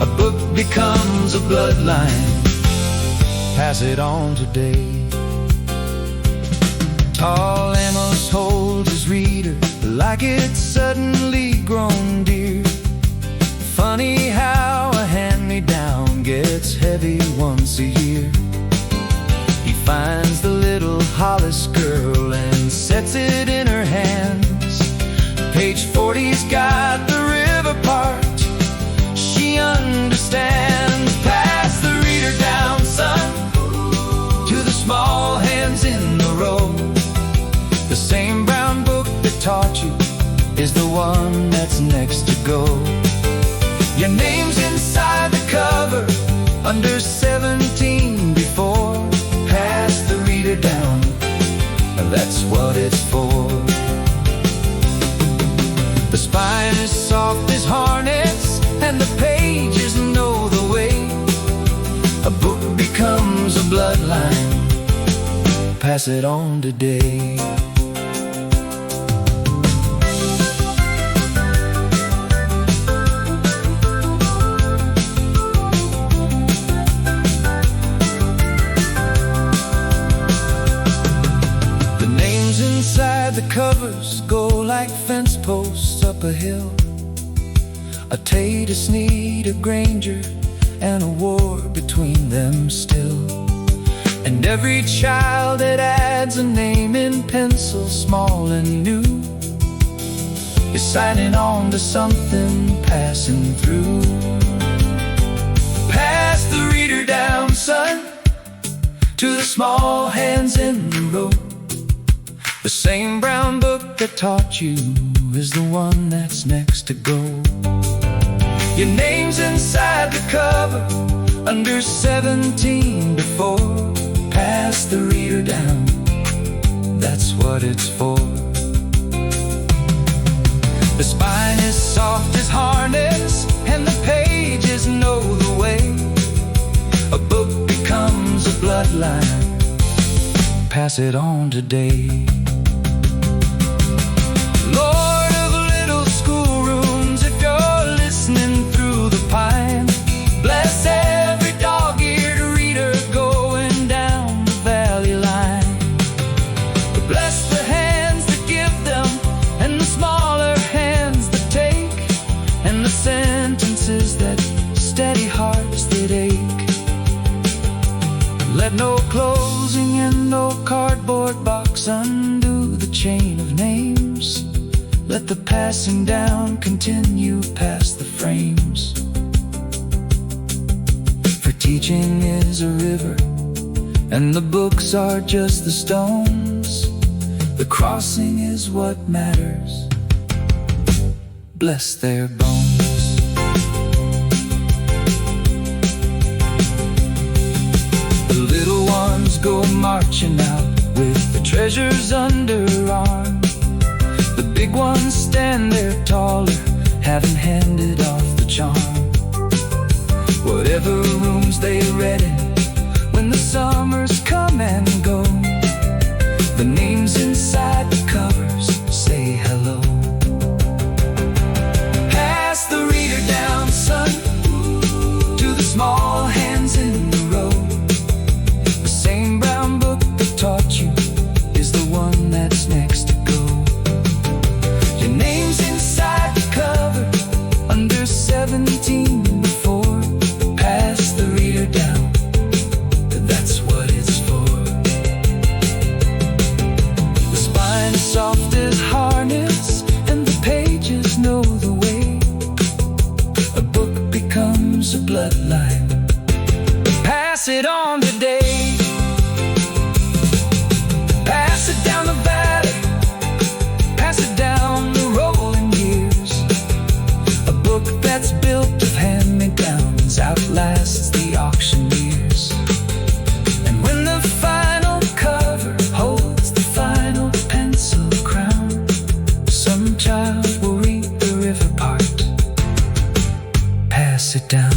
A book becomes a bloodline, pass it on today. Tall Amos holds his reader like it's suddenly grown dear. Funny how a hand-me-down gets heavy once a year. He finds the little Hollis girl and sets it in her hands. Page 40's got the river part, she understands. Pass the reader down, son, to the small hands in the row. The same brown book that taught you is the one that's next to go. Your name's inside the cover, under 17 before. Pass the reader down, that's what it's for. The spine is soft as harness, and the pages know the way. A book becomes a bloodline, pass it on today. The covers go like fence posts up a hill. A Tate, a Sneed, a Granger, and a war between them still. And every child that adds a name in pencil, small and new, is signing on to something passing through. Pass the reader down, son, to the small hands in the road. The same brown book that taught you is the one that's next to go. Your name's inside the cover, under 17 before. Pass the reader down, that's what it's for. The spine is soft as harness, and the pages know the way. A book becomes a bloodline, pass it on today. Lord of little schoolrooms, if you're listening through the pine, bless every dog-eared reader going down the valley line. Bless the hands that give them, and the smaller hands that take, and the sentences that steady hearts that ache. Let no closing and no cardboard box undo the chain of names. Let the passing down continue past the frames. For teaching is a river, and the books are just the stones. The crossing is what matters, bless their bones. The little ones go marching out with the treasures under arm. The big ones stand there taller haven't handed off the charm. Whatever rooms they read in, when the summers come and go, the names inside the covers say hello. Pass the reader down, son, to the small hands in the row. The same brown book that taught you is the one that's next to go. Your name's inside the cover, under 17 before. Pass the reader down, that's what it's for. The spine is soft as harness, and the pages know the way. A book becomes a bloodline. Pass it on today. Pass it down the valley, pass it down the rolling years. A book that's built of hand-me-downs outlasts the auctioneers. And when the final cover holds the final pencil crown, some child will read the river part. Pass it down.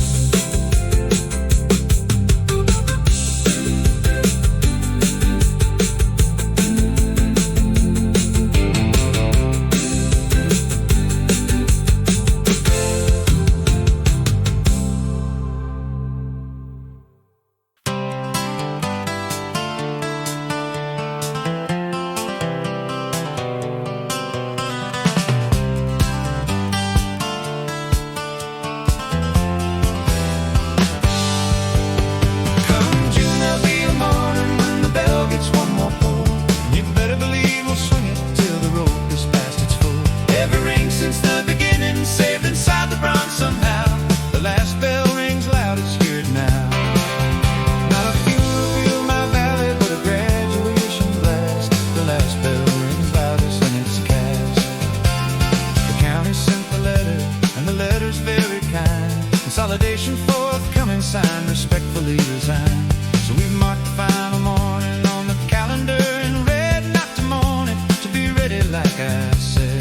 Consolidation forthcoming, sign respectfully resign. So we've marked the final morning on the calendar in red, not to mourn it, to be ready like I said.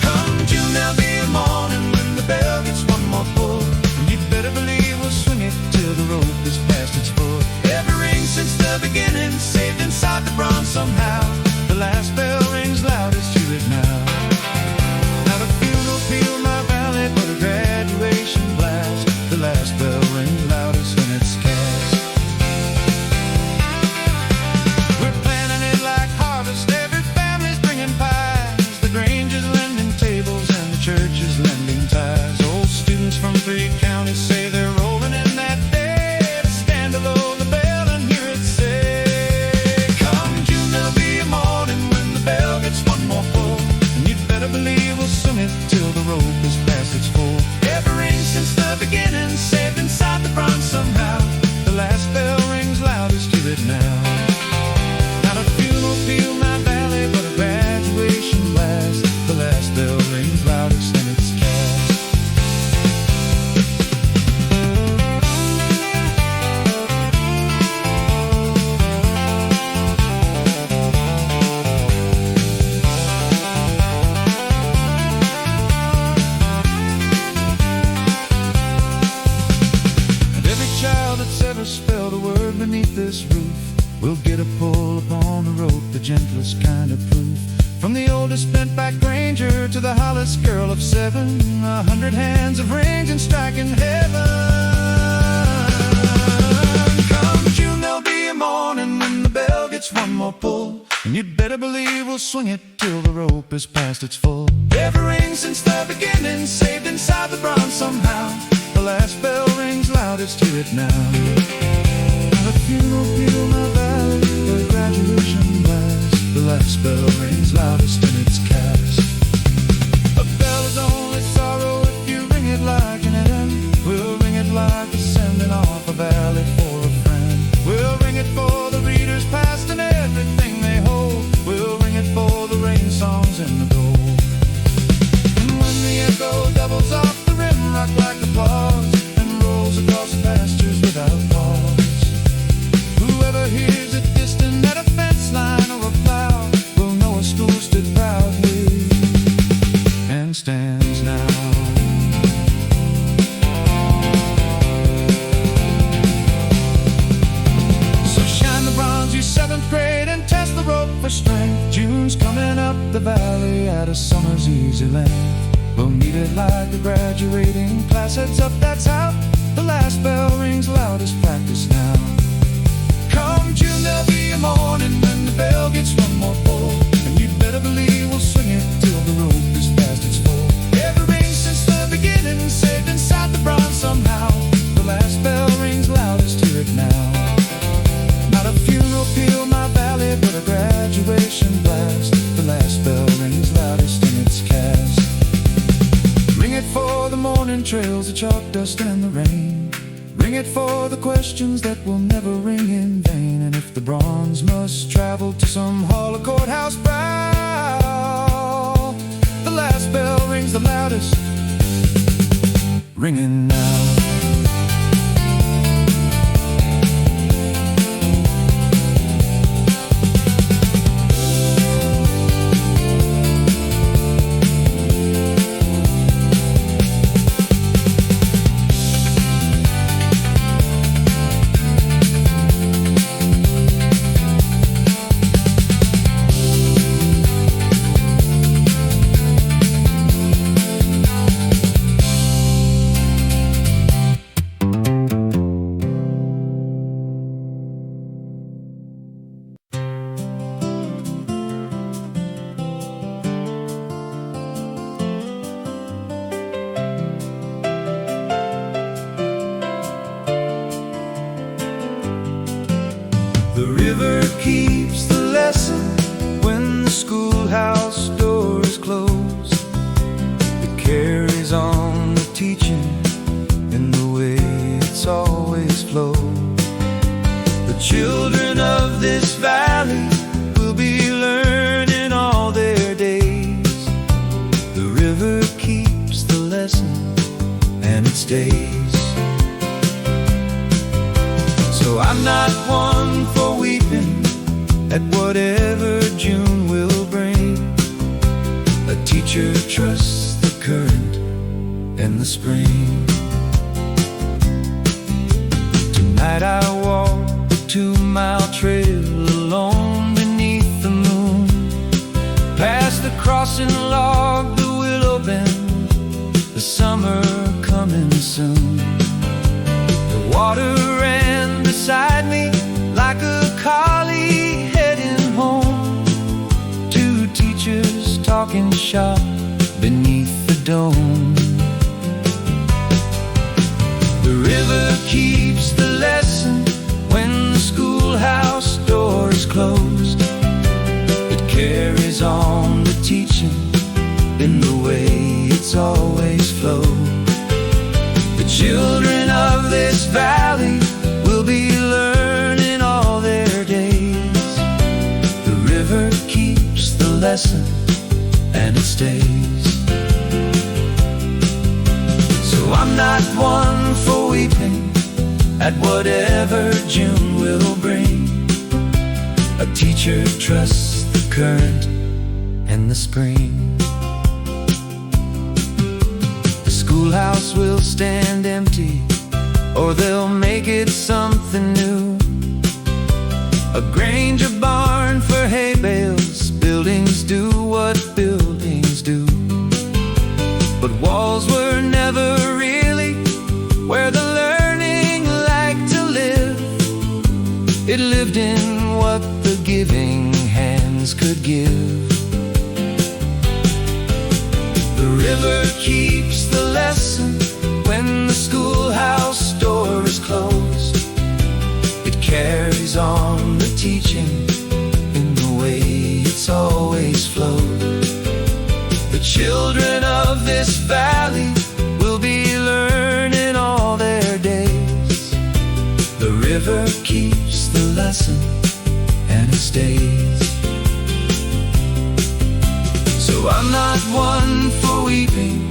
Come June, there'll be a morning when the bell gets one more pull, and you'd better believe we'll swing it till the rope is past its full. Every ring since the beginning, saved inside the bronze somehow. The last bell rings loudest, hear it now. Not a funeral peal, my valley, but a graduation blast. The last bell rings loudest when it's cast. We're planning it like harvest. Every family's bringing pies. The Grange is lending tables and the church is lending ties. Old students from 3 counties say they're rolling in that day to stand below the bell and hear it say, come June, there'll be a morning when the bell gets one more pull, and you'd better believe we'll swing it till the rope is past its full. Every ring since the beginning, saved inside the bronze somehow. The last bell rings loudest, hear it now. Not a funeral peal, my valley, but a graduation blast. The last bell rings loudest and it's cast. And every child that's ever spelled a word beneath this roof will get a pull upon the rope, the gentlest kind of proof. From the oldest bent-back ranger to the hollest girl of 7, 100 hands of range and striking heaven. Come June, there'll be a morning when the bell gets one more pull, and you'd better believe we'll swing it till the rope is past its full. Every ring since the beginning, saved inside the bronze somehow. The last bell rings loudest, hear it now. Not a funeral peal, my valley, but a graduation blast. The last bell rings loudest and it's cast. A bell is only sorrow if you ring it like an end. We'll ring it like a sending off a valley for a friend. We'll ring it for the readers past and everything they hold. We'll ring it for the rain songs in the gold. And when the echo doubles off the rim, rock like applause, and rolls across pastures without pause. Whoever hears the valley at a summer's easy land. We'll meet it like the graduating class heads up, that's how the last bell rings loudest, practice now. Come June, there'll be a morning when the bell gets one more pull, and you'd better believe we'll swing it till the rope is past its full. Every ring since the beginning, saved inside the bronze somehow. The last bell rings loudest, hear it now. Not a funeral peal, my valley, but a graduation blast. The last bell rings loudest in its cast. Ring it for the morning trails, the chalk dust and the rain. Ring it for the questions that will never ring in vain. And if the bronze must travel to some hall or courthouse brow, the last bell rings the loudest, ringing now. The river keeps the lesson when the schoolhouse door is closed. It carries on the teaching in the way it's always flowed. The children of this valley will be learning all their days. The river keeps the lesson and it stays. So I'm not one for weeping at whatever June will bring. A teacher trusts the current and the spring. Tonight I walk the 2-mile trail alone beneath the moon, past the crossing log, the willow bend, the summer coming soon. The water ran beside me like a collie heading home. 2 teachers talking shop beneath the dome. The river keeps the lesson when the schoolhouse door is closed. It carries on the teaching in the way it's always flowed. The children of this valley will be learning all their days. The river keeps the lesson and it stays. So I'm not one for weeping at whatever June will bring. A teacher trusts the current and the spring. The schoolhouse will stand empty, or they'll make it something new. A grange, a barn for hay bales. Buildings do what buildings do, but walls were never really where the learning liked to live. It lived in what the giving hands could give. The river keeps the lesson when the schoolhouse door is closed. It carries on the teaching in the way it's always flowed. The children of this valley will be learning all their days. The river keeps the lesson and it stays. So I'm not one for weeping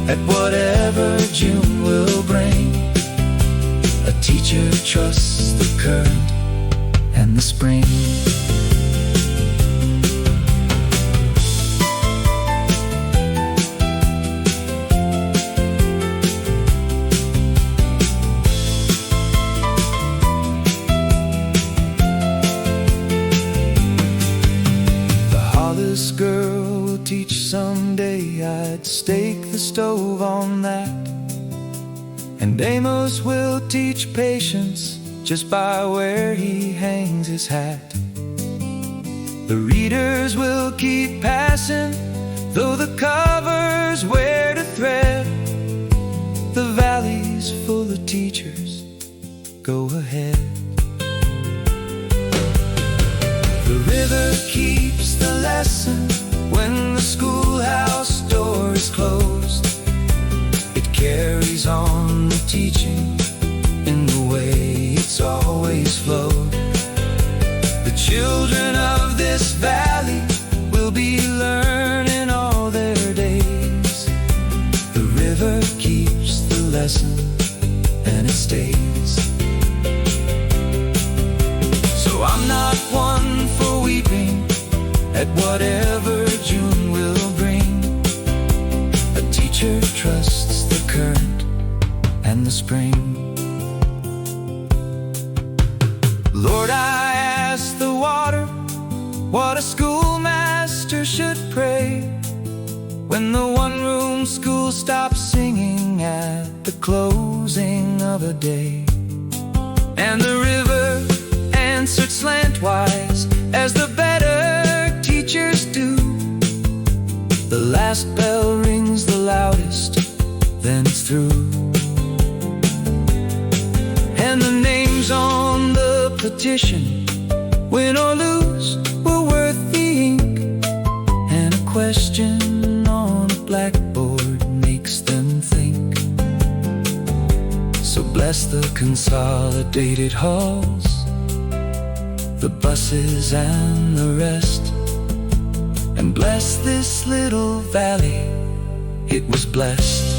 at whatever June will bring. A teacher trusts the current and the spring. The eldest girl will teach someday. I'd stake the stove on that. And Amos will teach patience just by where he hangs his hat. The readers will keep passing, though the covers wear to thread. The valley's full of teachers, go ahead. The river keeps the lesson when the schoolhouse door is closed. It carries on the teaching in the way it's always flowed. The children of this valley will be learning all their days. The river keeps the lesson and it stays. So I'm not one for weeping at whatever June will bring. A teacher trusts the current and the spring. Lord, I ask the water what a schoolmaster should pray when the one-room school stops singing at the closing of a day. And the river answered slantwise as the better teachers do. The last bell rings the loudest, then it's through. And the names on the petition, win or lose, were worth the ink. And a question on a blackboard makes them think. So bless the consolidated halls, the buses and the rest, and bless this little valley, it was blessed.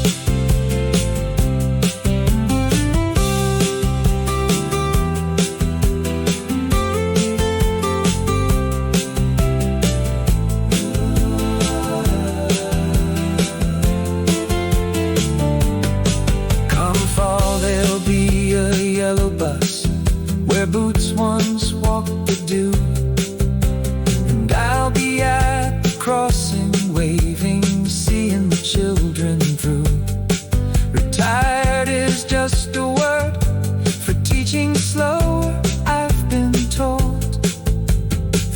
Come fall, there'll be a yellow bus where boots once walked the dew. And I'll be at the crossing, waving, seeing the children through. Retired is just a word for teaching slower, I've been told.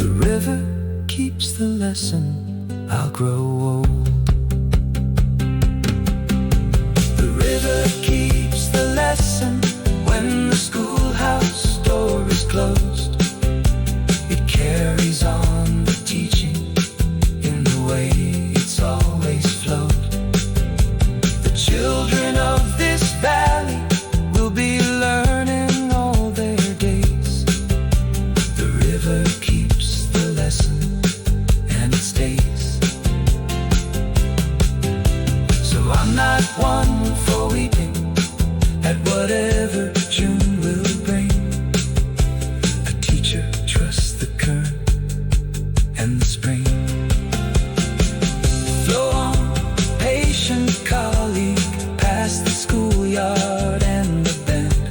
The river keeps the lesson, I'll grow old. The river keeps the lesson when the schoolhouse door is closed. It carries on the teaching in the way it's always flowed. The children of this valley will be learning all their days. The river keeps the lesson and it stays. So I'm not one for weeping at whatever June will bring. A teacher trusts the current and the spring. Flow on, patient colleague, past the schoolyard and the bend.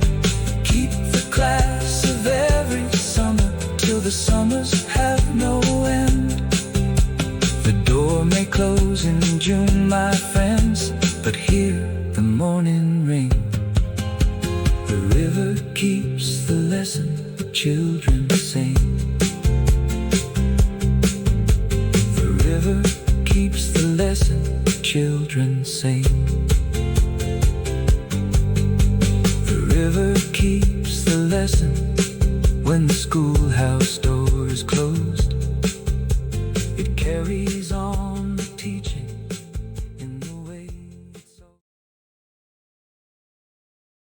Keep the class of every summer till the summers have no end. The door may close in June, my friends, but hear the morning ring. The river keeps the lesson, children